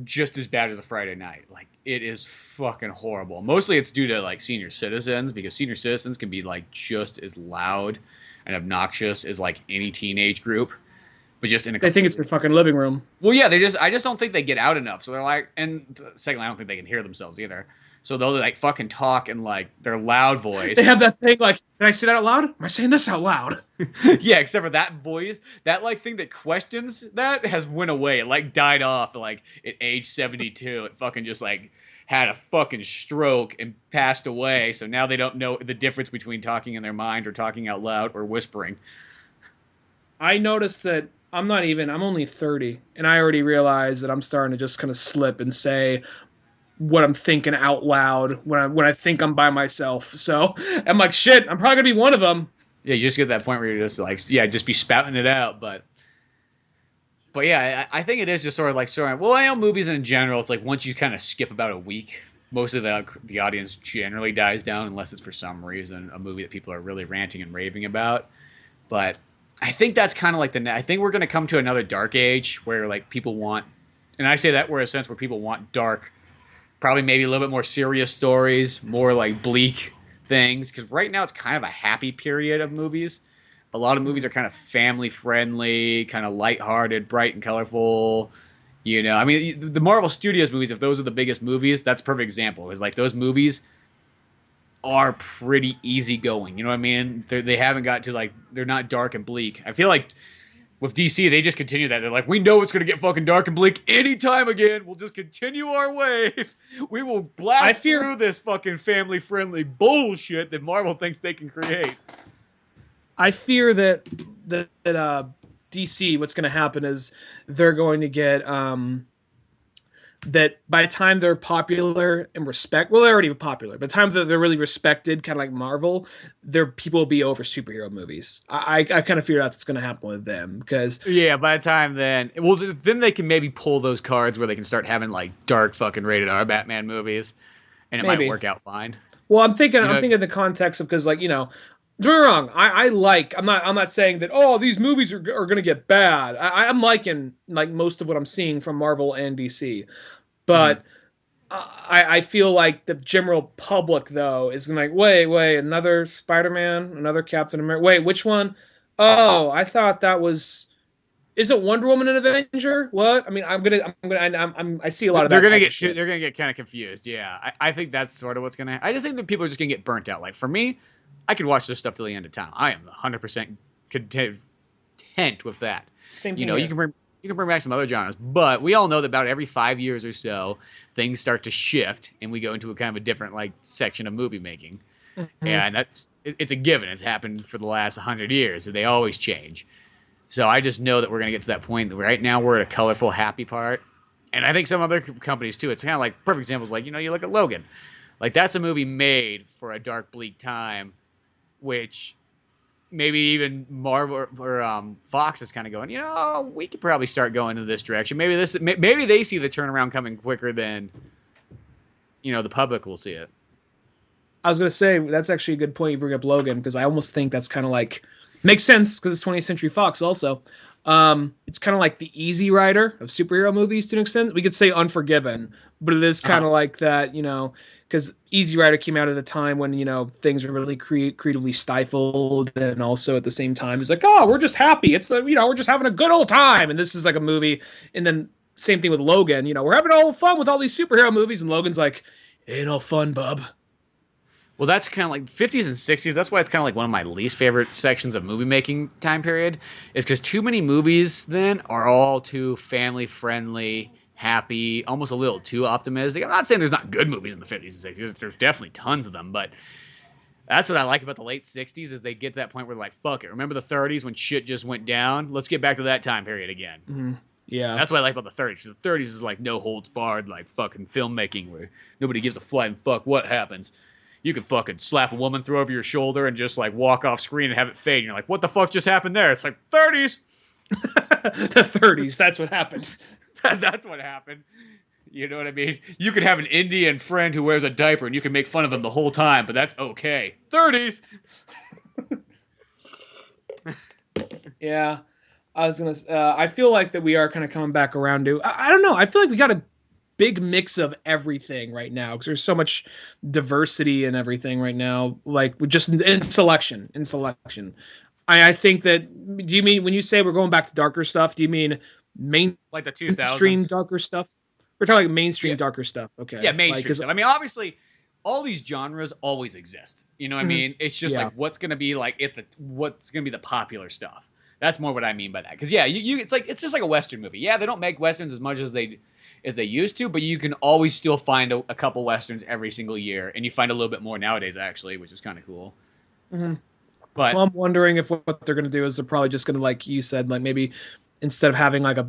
just as bad as a Friday night. Like it is fucking horrible. Mostly it's due to like senior citizens because senior citizens can be like just as loud and obnoxious as like any teenage group, but just in a. They think it's their fucking living room. Well, yeah, I just don't think they get out enough. So they're like, and secondly, I don't think they can hear themselves either. So they'll like fucking talk in like their loud voice. They have that thing like, can I say that out loud? Am I saying this out loud? Yeah, except for that voice, that like thing that questions that has went away. It like died off like at age 72. It fucking just like had a fucking stroke and passed away. So now they don't know the difference between talking in their mind or talking out loud or whispering. I noticed that I'm only 30, and I already realize that I'm starting to just kind of slip and say what I'm thinking out loud when I think I'm by myself. So I'm like, shit, I'm probably gonna be one of them. Yeah, you just get to that point where you're just like, yeah, just be spouting it out. But yeah, I think it is just sort of, well, I know movies in general, it's like once you kind of skip about a week, most of the audience generally dies down unless it's for some reason a movie that people are really ranting and raving about. But I think that's kind of like I think we're going to come to another dark age where like people want, and I say that where a sense where people want dark, probably maybe a little bit more serious stories, more like bleak things. Because right now it's kind of a happy period of movies. A lot of movies are kind of family friendly, kind of lighthearted, bright and colorful. I mean, the Marvel Studios movies, if those are the biggest movies, that's a perfect example. Is like those movies are pretty easygoing. You know what I mean? They haven't got to like, they're not dark and bleak. I feel like with DC, they just continue that. They're like, we know it's going to get fucking dark and bleak anytime again. We'll just continue our wave. We will blast through this fucking family-friendly bullshit that Marvel thinks they can create. I fear that DC, what's going to happen is they're going to get that by the time they're popular and they're already popular. By the time that they're really respected, kind of like Marvel, their people will be over superhero movies. I kind of fear that's what's going to happen with them because yeah, by the time then they can maybe pull those cards where they can start having like dark fucking rated R Batman movies, and it might work out fine. Well, I'm thinking in the context of because like don't get me wrong. I'm not saying that these movies are going to get bad. I'm liking like most of what I'm seeing from Marvel and DC, but I feel like the general public though is gonna like, wait, another Spider-Man, another Captain America. Wait, which one? Oh, I thought that was. Isn't Wonder Woman an Avenger? What? I mean, I see a lot of They're that gonna type get of shit. they're gonna get kind of confused. Yeah, I think that's sort of what's gonna. I just think that people are just gonna get burnt out. Like for me, I could watch this stuff till the end of time. I am 100% content with that. Same You thing know, here. you can bring back some other genres, but we all know that about every 5 years or so, things start to shift, and we go into a kind of a different like section of movie making, Mhm. and it's a given. It's happened for the last 100 years, and they always change. So I just know that we're gonna get to that point. That right now we're at a colorful, happy part, and I think some other companies too. It's kind of like perfect examples. Like you look at Logan, like that's a movie made for a dark, bleak time, which maybe even Marvel or Fox is kind of going, we could probably start going in this direction. Maybe they see the turnaround coming quicker than the public will see it. I was gonna say that's actually a good point you bring up Logan because I almost think that's kind of like makes sense because it's 20th Century Fox also. It's kind of like the Easy Rider of superhero movies to an extent. We could say Unforgiven, but it is kind Uh-huh. of like that, because Easy Rider came out at a time when things were really creatively stifled, and also at the same time it's like, oh, we're just happy. It's the we're just having a good old time, and this is like a movie, and then same thing with Logan. We're having all fun with all these superhero movies, and Logan's like, ain't no fun, bub. Well, that's kind of like 50s and 60s. That's why it's kind of like one of my least favorite sections of movie making time period, is because too many movies then are all too family friendly, happy, almost a little too optimistic. I'm not saying there's not good movies in the 50s and 60s. There's definitely tons of them, but that's what I like about the late 60s is they get to that point where they're like, fuck it. Remember the 30s when shit just went down? Let's get back to that time period again. Mm-hmm. Yeah. That's what I like about the 30s. The 30s is like no holds barred, like fucking filmmaking where nobody gives a flying fuck what happens. You can fucking slap a woman, throw over your shoulder, and just like walk off screen and have it fade. And you're like, what the fuck just happened there? It's like 30s. The 30s. That's what happened. That's what happened. You know what I mean? You could have an Indian friend who wears a diaper and you can make fun of him the whole time, but that's okay. 30s. Yeah. I was gonna. I feel like that we are kind of coming back around to. I don't know. I feel like we got a big mix of everything right now because there's so much diversity and everything right now. Like just in selection, I think that. Do you mean when you say we're going back to darker stuff? Do you mean Like the mainstream 2000s. darker stuff? We're talking like mainstream Yeah. darker stuff. Okay. Yeah, mainstream Like, stuff. I mean, obviously, all these genres always exist. You know what I mean? It's just Yeah. like what's gonna be like what's gonna be the popular stuff. That's more what I mean by that. Because yeah, it's just like a Western movie. Yeah, they don't make Westerns as much as they used to, but you can always still find a couple Westerns every single year, and you find a little bit more nowadays actually, which is kind of cool. Mhm. But Well, I'm wondering if what they're going to do is they're probably just going to, like you said, like maybe instead of having like a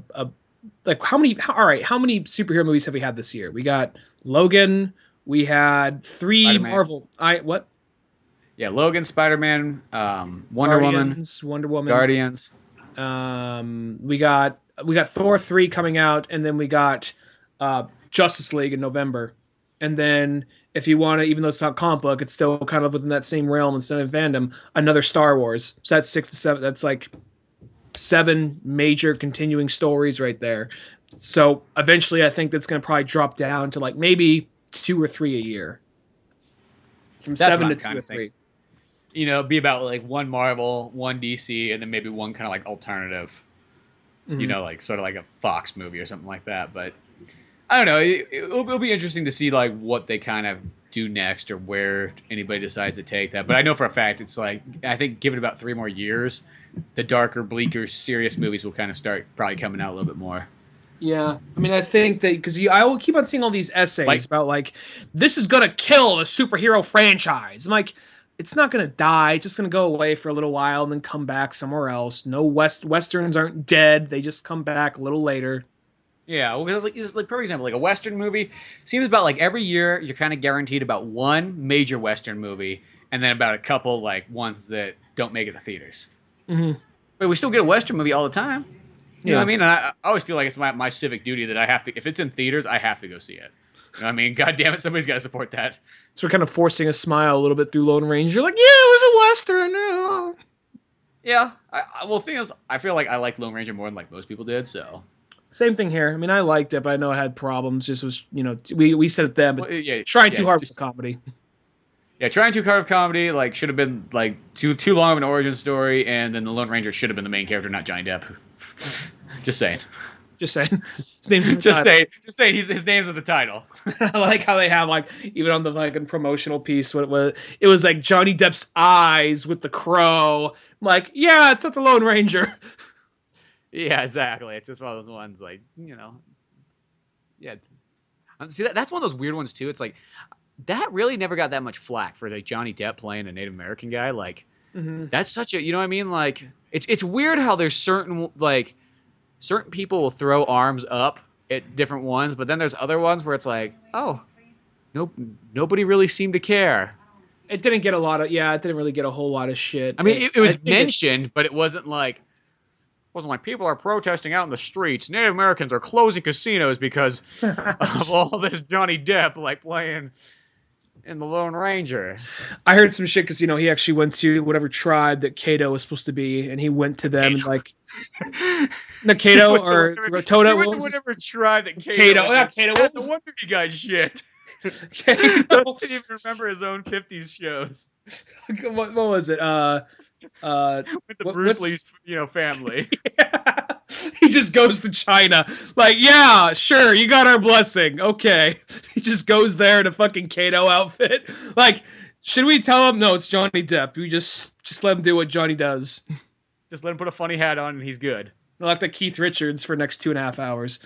like all right, how many superhero movies have we had this year? We got Logan, we had three Spider-Man. Marvel. What? Yeah, Logan, Spider-Man, Wonder Guardians, Wonder Woman, Woman. Guardians. We got Thor 3 coming out, and then we got Justice League in November. And then if you want to, even though it's not comic book, it's still kind of within that same realm and same fandom, another Star Wars. So that's 6 to 7. That's like 7 major continuing stories right there. So eventually I think that's going to probably drop down to like maybe 2 or 3 a year. From That's 7 what to I'm 2 kind or of 3. thinking. Be about like one Marvel, one DC, and then maybe one kind of like alternative, Mhm. like sort of like a Fox movie or something like that. But I don't know. It'll be interesting to see like what they kind of do next or where anybody decides to take that. But I know for a fact it's like I think give it about 3 more years, the darker, bleaker, serious movies will kind of start probably coming out a little bit more. Yeah, I mean, I think that because I will keep on seeing all these essays Like about like this is gonna kill a superhero franchise. I'm like, it's not gonna die. It's just gonna go away for a little while and then come back somewhere else. No westerns aren't dead. They just come back a little later. yeah, well, because it's like perfect example, like a Western movie seems about like every year you're kind of guaranteed about one major Western movie and then about a couple like ones that don't make it to theaters. Mm-hmm. But we still get a Western movie all the time. You know what I Yeah. mean? And I always feel like it's my civic duty that I have to, if it's in theaters, I have to go see it. You know what I mean? God damn it, somebody's got to support that. So we're kind of forcing a smile a little bit through Lone Ranger. Like, yeah, it was a western. Yeah. Well, the thing is, I feel like I like Lone Ranger more than like most people did, so. Same thing here. I mean, I liked it, but I know I had problems. Just was, we said it then, but trying too hard with the comedy. Yeah, trying too hard with comedy, like, should have been, like, too long of an origin story, and then the Lone Ranger should have been the main character, not Johnny Depp. Just saying. Just saying. His name's Just say his name's in the title. I like how they have, like, even on the, like, promotional piece, it was like Johnny Depp's eyes with the crow. I'm like, yeah, it's not the Lone Ranger. Yeah, exactly. It's just one of those ones, like, yeah. See, that's one of those weird ones, too. It's like, that really never got that much flack for, like, Johnny Depp playing a Native American guy. Like, that's such a, you know what I mean? Like, it's weird how there's certain people will throw arms up at different ones, but then there's other ones where it's like, oh, nobody really seemed to care. It didn't get it didn't really get a whole lot of shit. I mean, it was mentioned, but it wasn't like people are protesting out in the streets. Native Americans are closing casinos because of all this Johnny Depp, like, playing in the Lone Ranger. I heard some shit because, he actually went to whatever tribe that Kato was supposed to be, and he went to them and, like, the Kato or Toto. He went to whatever tribe that Kato. No wonder he got shit. Dustin didn't even remember his own 50s shows. What was it? With the Bruce Lee's, family. Yeah. He just goes to China. Like, yeah, sure, you got our blessing. Okay. He just goes there in a fucking Kato outfit. Like, should we tell him? No, it's Johnny Depp. We just let him do what Johnny does. Just let him put a funny hat on and he's good. They'll have to Keith Richards for the next 2.5 hours.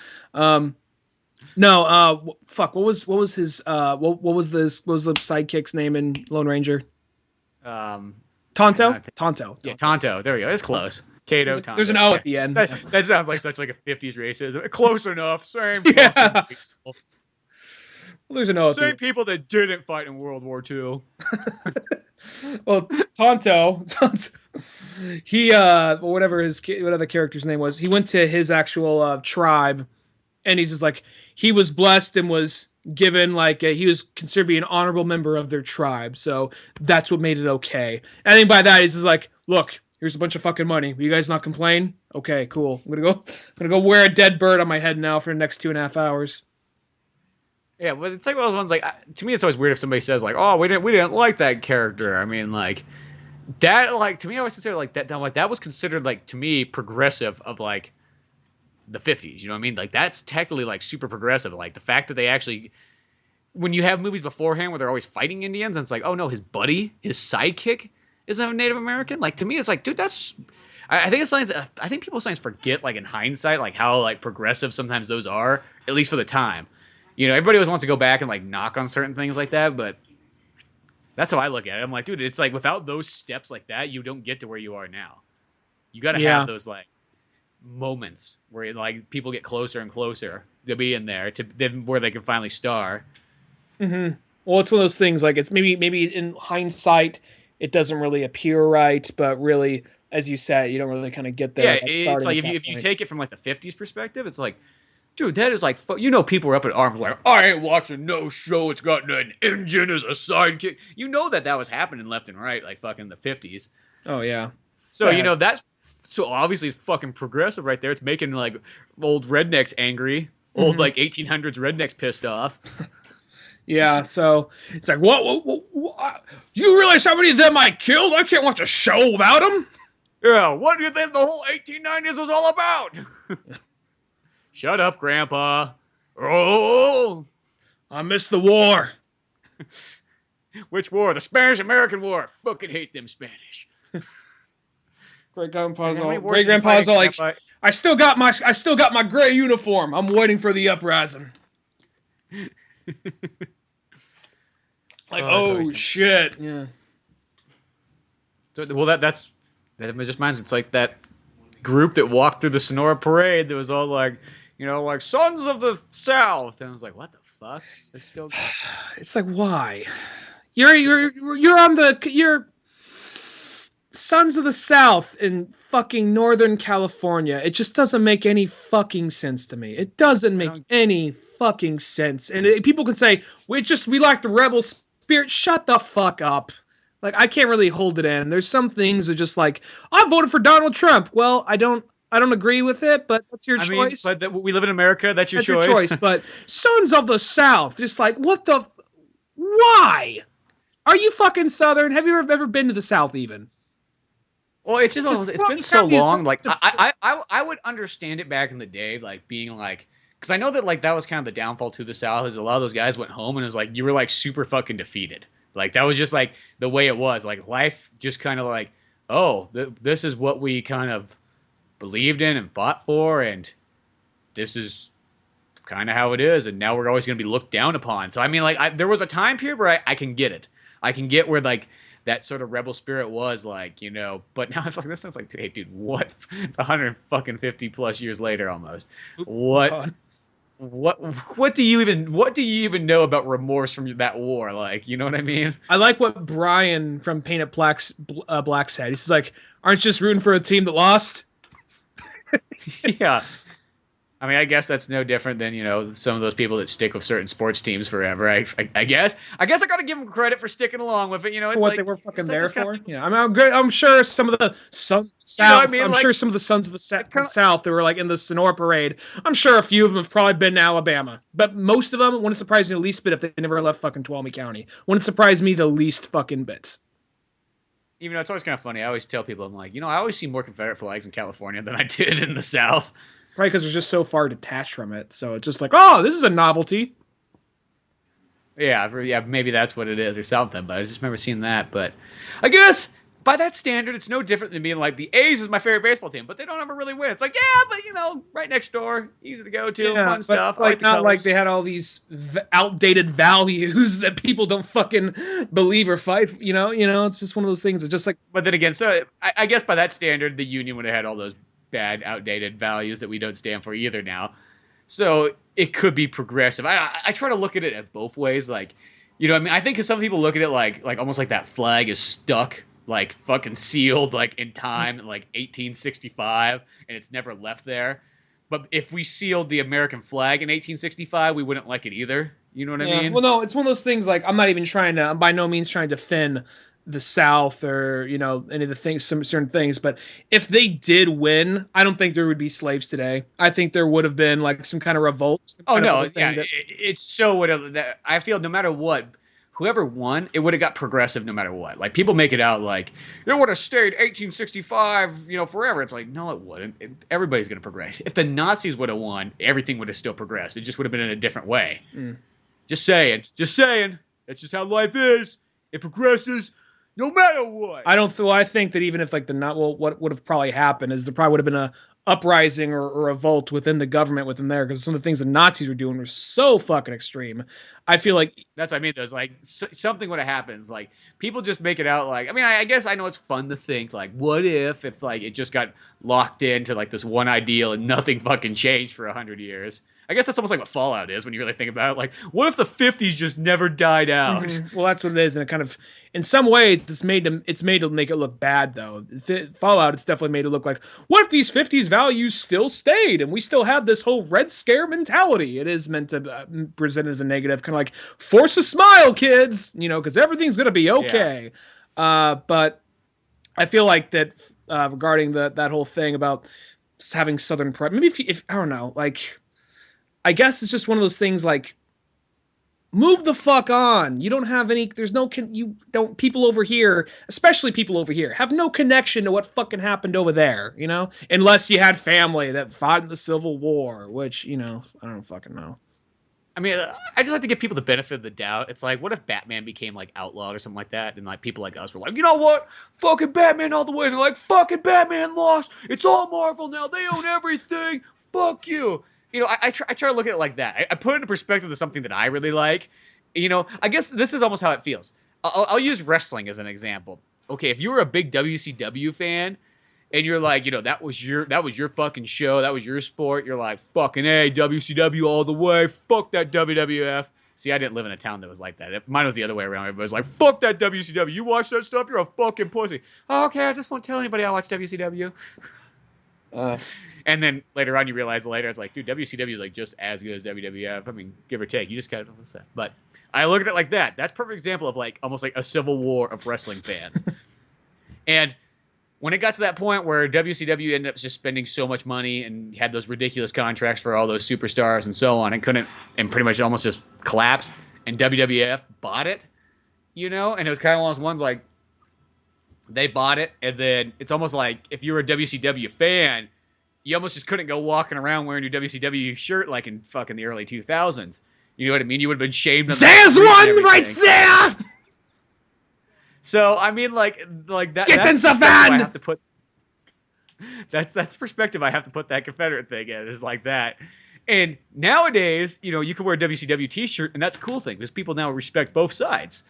No, fuck. What was his? What was the sidekick's name in Lone Ranger? Tonto. Tonto. Yeah, Tonto. There we go. It's close. Kato. Tonto. There's an O at the end. That sounds like such like a 50s racism. Close enough. Same. Yeah. Well, there's an O. Same people that didn't fight in World War II. Well, Tonto, he whatever the character's name was, he went to his actual tribe, and he's just like, he was blessed and was given, like, he was considered to be an honorable member of their tribe, so that's what made it okay. And I think by that he's just like, look, here's a bunch of fucking money. Will you guys not complain? Okay, cool. I'm gonna go wear a dead bird on my head now for the next 2.5 hours. Yeah, but it's like one of those ones, like, to me it's always weird if somebody says, like, oh, we didn't like that character. I mean, like, that, like, to me I always consider, like, that was considered, like, to me, progressive of, like, the 50s, you know what I mean? Like, that's technically, like, super progressive. Like, the fact that they actually, when you have movies beforehand where they're always fighting Indians, and it's like, oh no, his buddy, his sidekick is a Native American? Like, to me it's like, dude, that's, I think it's something that, I think people sometimes forget, like, in hindsight, like, how, like, progressive sometimes those are, at least for the time. Everybody always wants to go back and, like, knock on certain things like that, but that's how I look at it. I'm like, dude, it's like, without those steps like that, you don't get to where you are now. You got to have those, like, moments where, like, people get closer and closer to be in there to where they can finally star. Mm-hmm. Well, it's one of those things, like, it's maybe in hindsight it doesn't really appear right, but really, as you said, you don't really kind of get there. Yeah, it's like if you take it from, like, the 50s perspective, it's like, dude, that is like, people are up at arms like, I ain't watching no show. It's got an Indian as a sidekick. That was happening left and right, like fucking the 50s. Oh, yeah. So, that's, so obviously it's fucking progressive right there. It's making, like, old rednecks angry. Old, like, 1800s rednecks pissed off. Yeah, so it's like, what? You realize how many of them I killed? I can't watch a show about them. Yeah, what do you think the whole 1890s was all about? Shut up, Grandpa. Oh, I missed the war. Which war? The Spanish-American War. I fucking hate them Spanish. Great-grandpa's all like, I still got my gray uniform. I'm waiting for the uprising. Like, oh shit. Yeah. So, well, that just reminds me, it's like that group that walked through the Sonora Parade that was all like, like Sons of the South, and I was like, what the fuck? It's still. It's like, why? You're Sons of the South in fucking Northern California. It just doesn't make any fucking sense to me. It doesn't make any fucking sense. And people can say we like the rebel spirit. Shut the fuck up. Like, I can't really hold it in. There's some things that just like, I voted for Donald Trump. Well, I don't I don't agree with it, but that's your I mean, choice. but we live in America. That's your That's your choice. choice. But Sons of the South, just like, what the? Why? Are you fucking Southern? Have you ever been to the South even? Well, it's just Just it's throw been the so county as long. Like to- I would understand it back in the day, like being like, because I know that like that was kind of the downfall to the South is a lot of those guys went home and it was like you were like super fucking defeated. Like that was just like the way it was. Like life just kind of like, oh, this is what we kind of believed in and fought for, and this is kind of how it is, and now we're always going to be looked down upon. So I mean, like, there was a time period where I can get it. I can get where like that sort of rebel spirit was like, But now it's like this sounds like, hey, dude, what? It's 150 plus years later almost. What? God. What do you even know about remorse from that war? Like, you know what I mean? I like what Brian from Paint It Black said. He's like, "Aren't you just rooting for a team that lost?" Yeah. I mean, I guess that's no different than some of those people that stick with certain sports teams forever. I guess I got to give them credit for sticking along with it. It's For what like they were fucking it's like there this kind for. of, Yeah, I mean, I'm sure some of the Sons of the you know what I South. mean? I'm Like sure some of the Sons of the it's kind of South that were like in the Sonora Parade. I'm sure a few of them have probably been to Alabama, but most of them wouldn't surprise me the least bit if they never left fucking Tuolumne County. Wouldn't surprise me the least fucking bit. even though it's always kind of funny. I always tell people I'm like, I always see more Confederate flags in California than I did in the South. Probably because they're just so far detached from it. So it's just like, oh, this is a novelty. Yeah, maybe that's what it is or something. But I just remember seeing that. But I guess by that standard, it's no different than being like the A's is my favorite baseball team, but they don't ever really win. It's like, yeah, but right next door, easy to go to, fun stuff. I like the not colors. like they had all these outdated values that people don't fucking believe or fight. It's just one of those things. It's just like, But then again, so I guess by that standard, the Union would have had all those bad, outdated values that we don't stand for either now. So it could be progressive. I try to look at it at both ways. Like, I mean, I think some people look at it like almost like that flag is stuck, like fucking sealed, like in time, like 1865, and it's never left there. But if we sealed the American flag in 1865, we wouldn't like it either. You know what I yeah. mean? Well, no, it's one of those things. Like, I'm by no means trying to defend the South or any of the things, some certain things. But if they did win, I don't think there would be slaves today. I think there would have been like some kind of revolt. Some Oh kind of no, other thing yeah, it's so whatever. That I feel no matter what, whoever won, it would have got progressive no matter what. Like people make it out like it would have stayed 1865, forever. It's like no, it wouldn't. Everybody's gonna progress. If the Nazis would have won, everything would have still progressed. It just would have been in a different way. Mm. Just saying, just saying. That's just how life is. It progresses no matter what. I think that even if like what would have probably happened is there probably would have been a uprising or a revolt within the government within there because some of the things the Nazis were doing were so fucking extreme. I feel like That's what I mean. There's like something would have happened. It's like people just make it out like. I mean, I guess I know it's fun to think like, what if like it just got locked into like this one ideal and nothing fucking changed for 100 years. I guess that's almost like what Fallout is when you really think about it. Like, what if the 50s just never died out? Well, that's what it is, and it kind of, in some ways, it's made to make it look bad though. Fallout, it's definitely made it look like, what if these '50s values still stayed and we still have this whole Red Scare mentality? It is meant to present as a negative, kind of like force a smile, kids, because everything's gonna be okay. But I feel like that regarding that whole thing about having Southern pride, maybe if I don't know, like. I guess it's just one of those things like move the fuck on. You don't have any there's no you don't people over here, especially people over here, have no connection to what fucking happened over there, Unless you had family that fought in the Civil War, which, I don't fucking know. I mean, I just like to give people the benefit of the doubt. It's like, what if Batman became like outlawed or something like that, and like people like us were like, you know what, fucking Batman all the way. And they're like, fucking Batman lost. It's all Marvel now. They own everything. Fuck you. I try to look at it like that. I put it into perspective to something that I really like. I guess this is almost how it feels. I'll use wrestling as an example. Okay, if you were a big WCW fan, and you're like, that was your fucking show, that was your sport. You're like, fucking A, WCW all the way. Fuck that WWF. See, I didn't live in a town that was like that. Mine was the other way around. Everybody was like, fuck that WCW. You watch that stuff, you're a fucking pussy. Oh, okay, I just won't tell anybody I watch WCW. And then later on, you realize it's like, dude, WCW is like just as good as WWF. I mean, give or take. You just kind of understand. But I look at it like that. That's a perfect example of like almost like a civil war of wrestling fans. And when it got to that point where WCW ended up just spending so much money and had those ridiculous contracts for all those superstars and so on, and couldn't, and pretty much almost just collapsed, and WWF bought it, and it was kind of one of those ones like they bought it, and then it's almost like if you were a WCW fan, you almost just couldn't go walking around wearing your WCW shirt like in fucking the early 2000s. You know what I mean? You would have been shamed. There's one right there. So I mean, like that. Get in the van. I have to put. That's perspective. I have to put that Confederate thing in. It's like that. And nowadays, you can wear a WCW T-shirt, and that's a cool thing because people now respect both sides.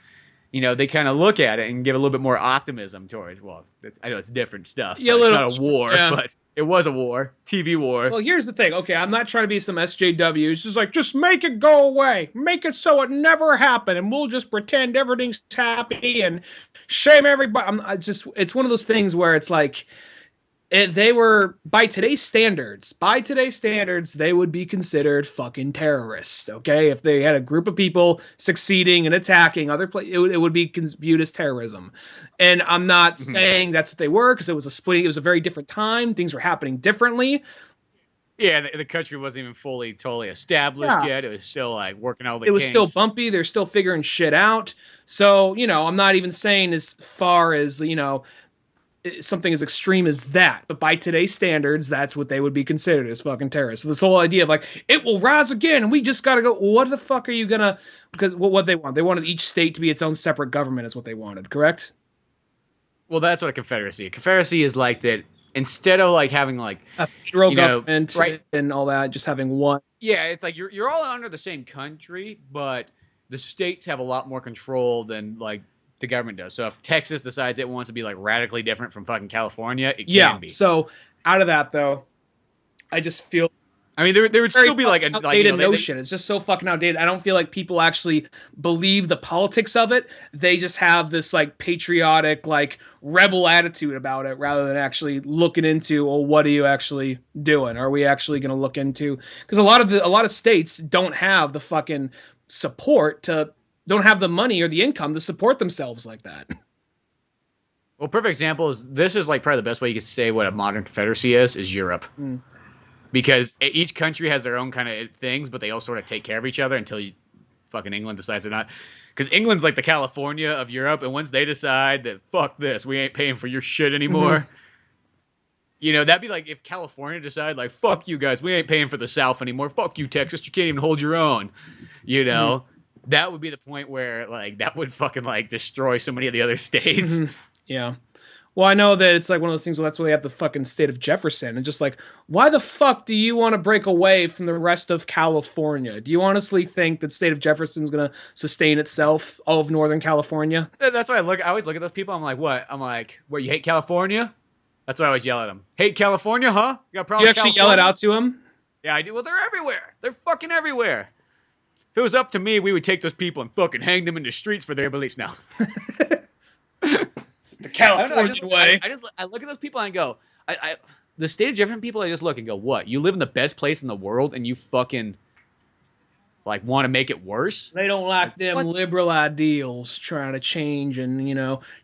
They kind of look at it and give a little bit more optimism towards. Well, I know it's different stuff. Yeah, it's not a war, but it was a war, TV war. Well, here's the thing. Okay, I'm not trying to be some SJW. It's just like, just make it go away. Make it so it never happened, and we'll just pretend everything's happy and shame everybody. It's one of those things where it's like, they were, by today's standards, they would be considered fucking terrorists, okay? If they had a group of people succeeding and attacking other places, it would be viewed as terrorism. And I'm not saying that's what they were, because it was a very different time. Things were happening differently. Yeah, the country wasn't even fully, totally established yet. It was still like working all the kinks. It was still bumpy. They're still figuring shit out. So, I'm not even saying as far as, something as extreme as that, but by today's standards, that's what they would be considered as fucking terrorists. So this whole idea of like, it will rise again and we just gotta go, what the fuck are you gonna, because what they wanted each state to be its own separate government is what they wanted, correct? Well, that's what a confederacy is like, that instead of like having like a federal government, right, and all that, just having one. Yeah, it's like you're all under the same country, but the states have a lot more control than like the government does. So if Texas decides it wants to be like radically different from fucking California, it can be. So out of that though, I just feel. I mean, there would still be like an outdated notion. It's just so fucking outdated. I don't feel like people actually believe the politics of it. They just have this like patriotic, like rebel attitude about it, rather than actually looking into, well, what are you actually doing? Are we actually going to look into? Because a lot of states don't have the fucking support don't have the money or the income to support themselves like that. Well, perfect example is, this is like probably the best way you could say what a modern confederacy is Europe. Because each country has their own kind of things, but they all sort of take care of each other until fucking England decides they're not. Because England's like the California of Europe, and once they decide that, fuck this, we ain't paying for your shit anymore. That'd be like if California decided like, fuck you guys, we ain't paying for the South anymore. Fuck you, Texas, you can't even hold your own. That would be the point where like that would fucking like destroy so many of the other states. Yeah. Well, I know that it's like one of those things where that's why they have the fucking state of Jefferson. And just like, why the fuck do you want to break away from the rest of California? Do you honestly think that state of Jefferson is going to sustain itself, all of Northern California? That's why I always look at those people. I'm like, what? What, you hate California? That's why I always yell at them. Hate California, huh? You got a problem with California? You actually yell it out to them? Yeah, I do. Well, they're everywhere. They're fucking everywhere. If it was up to me, we would take those people and fucking hang them in the streets for their beliefs now. The California way. I look at those people and I go, the state of different people, I just look and go, what? You live in the best place in the world and you fucking like want to make it worse? They don't like them liberal ideals trying to change and,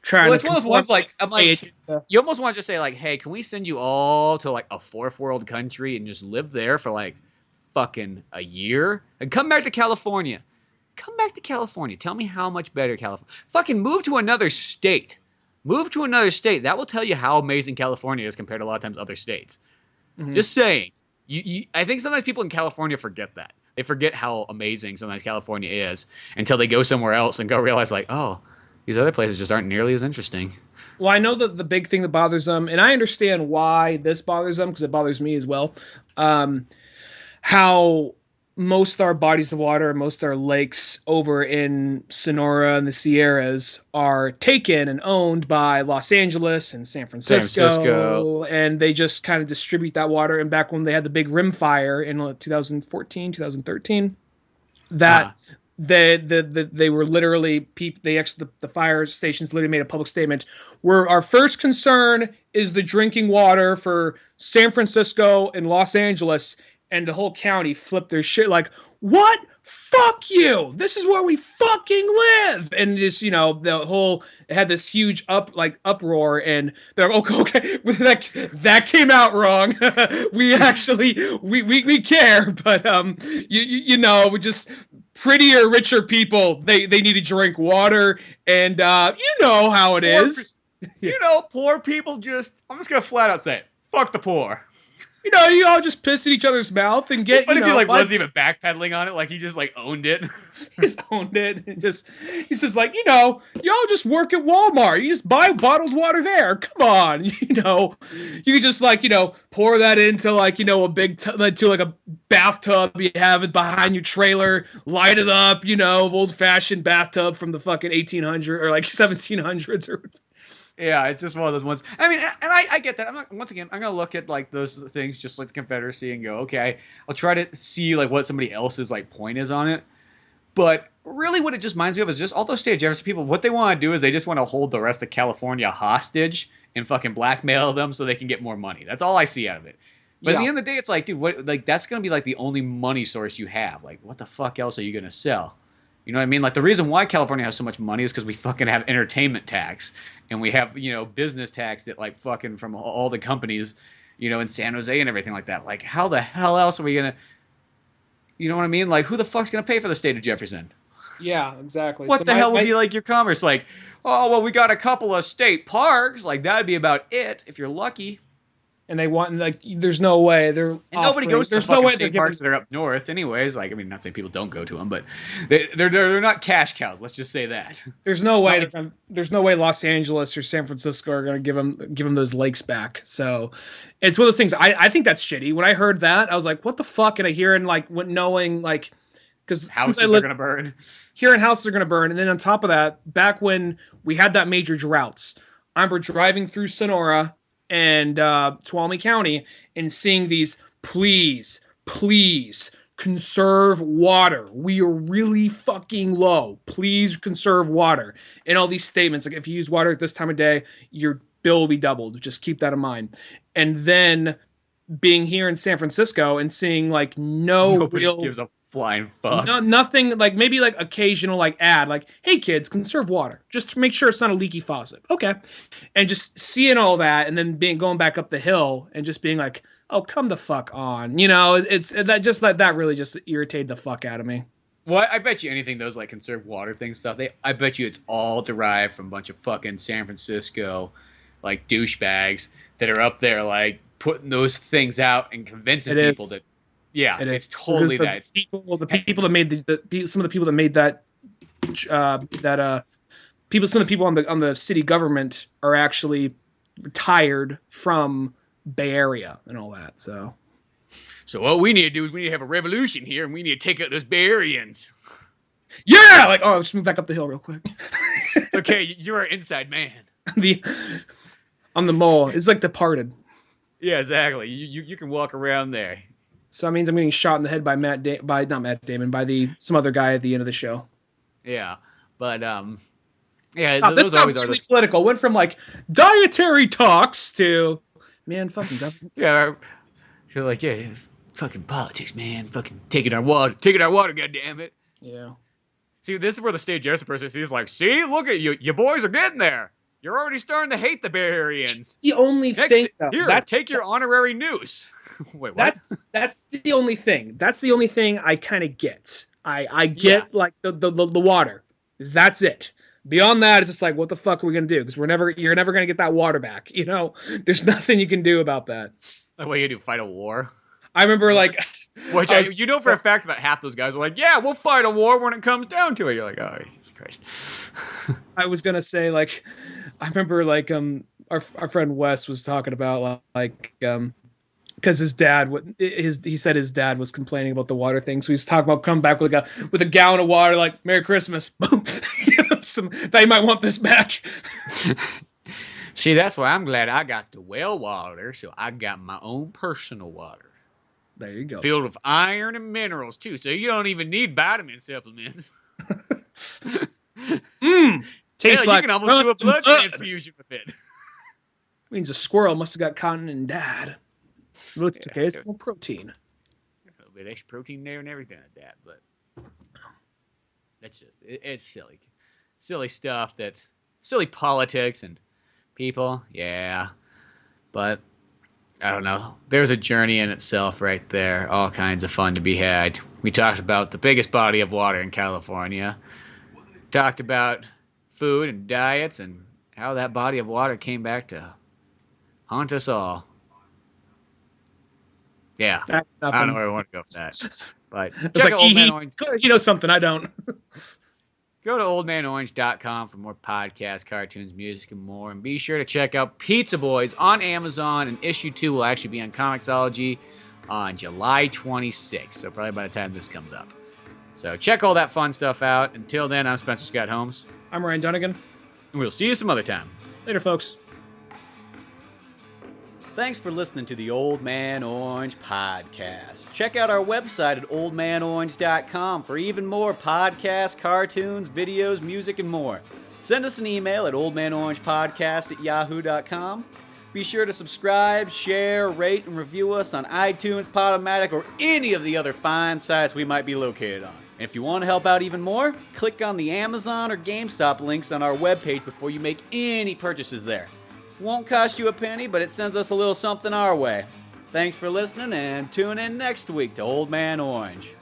trying to. It's one of those ones like, I'm like, you almost want to just say like, hey, can we send you all to like a fourth world country and just live there for like fucking a year and come back to California? Tell me how much better California. Fucking move to another state. That will tell you how amazing California is compared to a lot of times other states. Just saying. I think sometimes people in California forget that. They forget how amazing sometimes California is until they go somewhere else and go realize like, oh, these other places just aren't nearly as interesting. Well, I know that the big thing that bothers them, and I understand why this bothers them because it bothers me as well. How most of our bodies of water, most of our lakes over in Sonora and the Sierras are taken and owned by Los Angeles and San Francisco. And they just kind of distribute that water. And back when they had the big rim fire in 2014, 2013, that they were literally the fire stations literally made a public statement where our first concern is the drinking water for San Francisco and Los Angeles. And the whole county flipped their shit like, what? Fuck you. This is where we fucking live. And just, the whole it had this huge uproar, and they're like, okay, that came out wrong. We actually we care, but we just prettier, richer people, they need to drink water, and you know how it is. Poor people I'm just gonna flat out say it. Fuck the poor. You all just piss in each other's mouth and get. But if he wasn't even backpedaling on it, like he just owned it. He's owned it, and he's just like, y'all just work at Walmart. You just buy bottled water there. Come on, you can just pour that into a big to a bathtub you have it behind your trailer, light it up, old fashioned bathtub from the fucking 1800s or 1700s or. Yeah, it's just one of those ones. I mean, and I get that. I'm going to look at those things just like the Confederacy and go, okay, I'll try to see what somebody else's point is on it. But really what it just reminds me of is just all those state of Jefferson people, what they want to do is they just want to hold the rest of California hostage and fucking blackmail them so they can get more money. That's all I see out of it. But at the end of the day, it's dude, what, that's going to be the only money source you have. What the fuck else are you going to sell? You know what I mean? The reason why California has so much money is because we fucking have entertainment tax, and we have, business tax that fucking from all the companies, in San Jose and everything like that. How the hell else are we gonna, you know what I mean? Who the fuck's gonna pay for the state of Jefferson? Yeah, exactly. What the hell would be your commerce? Oh, well, we got a couple of state parks. That'd be about it if you're lucky. And they want there's no way they're nobody goes to the fucking state parks that are up north anyways. Not saying people don't go to them, but they're not cash cows. Let's just say that. There's no way Los Angeles or San Francisco are going to give them those lakes back. So it's one of those things. I think that's shitty. When I heard that, I was like, what the fuck? And I hear knowing because houses are going to burn. Hearing houses are going to burn, and then on top of that, back when we had that major droughts, I remember driving through Sonora and Tuolumne County and seeing these, please conserve water. We are really fucking low. Please conserve water. And all these statements, if you use water at this time of day, your bill will be doubled. Just keep that in mind. And then being here in San Francisco and seeing nobody gives a flying fuck. Nothing maybe occasional ad hey kids, conserve water. Just to make sure it's not a leaky faucet. Okay. And just seeing all that and then going back up the hill and just being oh, come the fuck on. It's that really just irritated the fuck out of me. Well, I bet you anything those conserve water thing stuff, I bet you it's all derived from a bunch of fucking San Francisco douchebags that are up there putting those things out and convincing people that it's totally that. It's some of the people that made that some of the people on the city government are actually retired from Bay Area and all that. So what we need to do is we need to have a revolution here, and we need to take out those Bay Areans. Yeah, let's move back up the hill real quick. It's okay, you're our inside man. On the mole. It's Departed. Yeah, exactly. You can walk around there. So that means I'm getting shot in the head by not Matt Damon, by some other guy at the end of the show. Yeah, but this those always really are really political. Went from dietary talks to fucking government. Yeah, so fucking politics, man. Fucking taking our water, goddammit. Yeah. See, this is where the state Jefferson person is see, look at you, you boys are getting there. You're already starting to hate the Bay Areans. The only thing. Take your honorary noose. Wait, what? That's the only thing. That's the only thing I kind of get. I get the water. That's it. Beyond that, it's just what the fuck are we gonna do? Because you're never gonna get that water back. There's nothing you can do about that. What are you gonna do? Fight a war? I remember which for a fact about half those guys are yeah, we'll fight a war when it comes down to it. You're oh, Jesus Christ. I was gonna say I remember our friend Wes was talking about because his dad he said his dad was complaining about the water thing, so he's talking about coming back with a gallon of water, Merry Christmas. Boom. Give him some. They might want this back. See, that's why I'm glad I got the well water, so I got my own personal water. There you go. Filled with iron and minerals too, so you don't even need vitamin supplements. Tastes you can almost do a blood transfusion with it. Means a squirrel must have got cotton and died. Okay, it's more protein. little bit of extra protein there and everything like that. But that's just, it's silly stuff, silly politics and people. Yeah, but I don't know. There's a journey in itself right there. All kinds of fun to be had. We talked about the biggest body of water in California. Talked about food and diets and how that body of water came back to haunt us all. Yeah. I don't know where I want to go with that. But check out Old Man Orange. He knows something I don't. Go to oldmanorange.com for more podcasts, cartoons, music, and more. And be sure to check out Pizza Boyz on Amazon. And issue 2 will actually be on Comixology on July 26th. So probably by the time this comes up. So check all that fun stuff out. Until then, I'm Spencer Scott Holmes. I'm Ryan Dunigan. And we'll see you some other time. Later, folks. Thanks for listening to the Old Man Orange podcast. Check out our website at oldmanorange.com for even more podcasts, cartoons, videos, music, and more. Send us an email at oldmanorangepodcast@yahoo.com. Be sure to subscribe, share, rate, and review us on iTunes, Podomatic, or any of the other fine sites we might be located on. And if you want to help out even more, click on the Amazon or GameStop links on our webpage before you make any purchases there. Won't cost you a penny, but it sends us a little something our way. Thanks for listening, and tune in next week to Old Man Orange.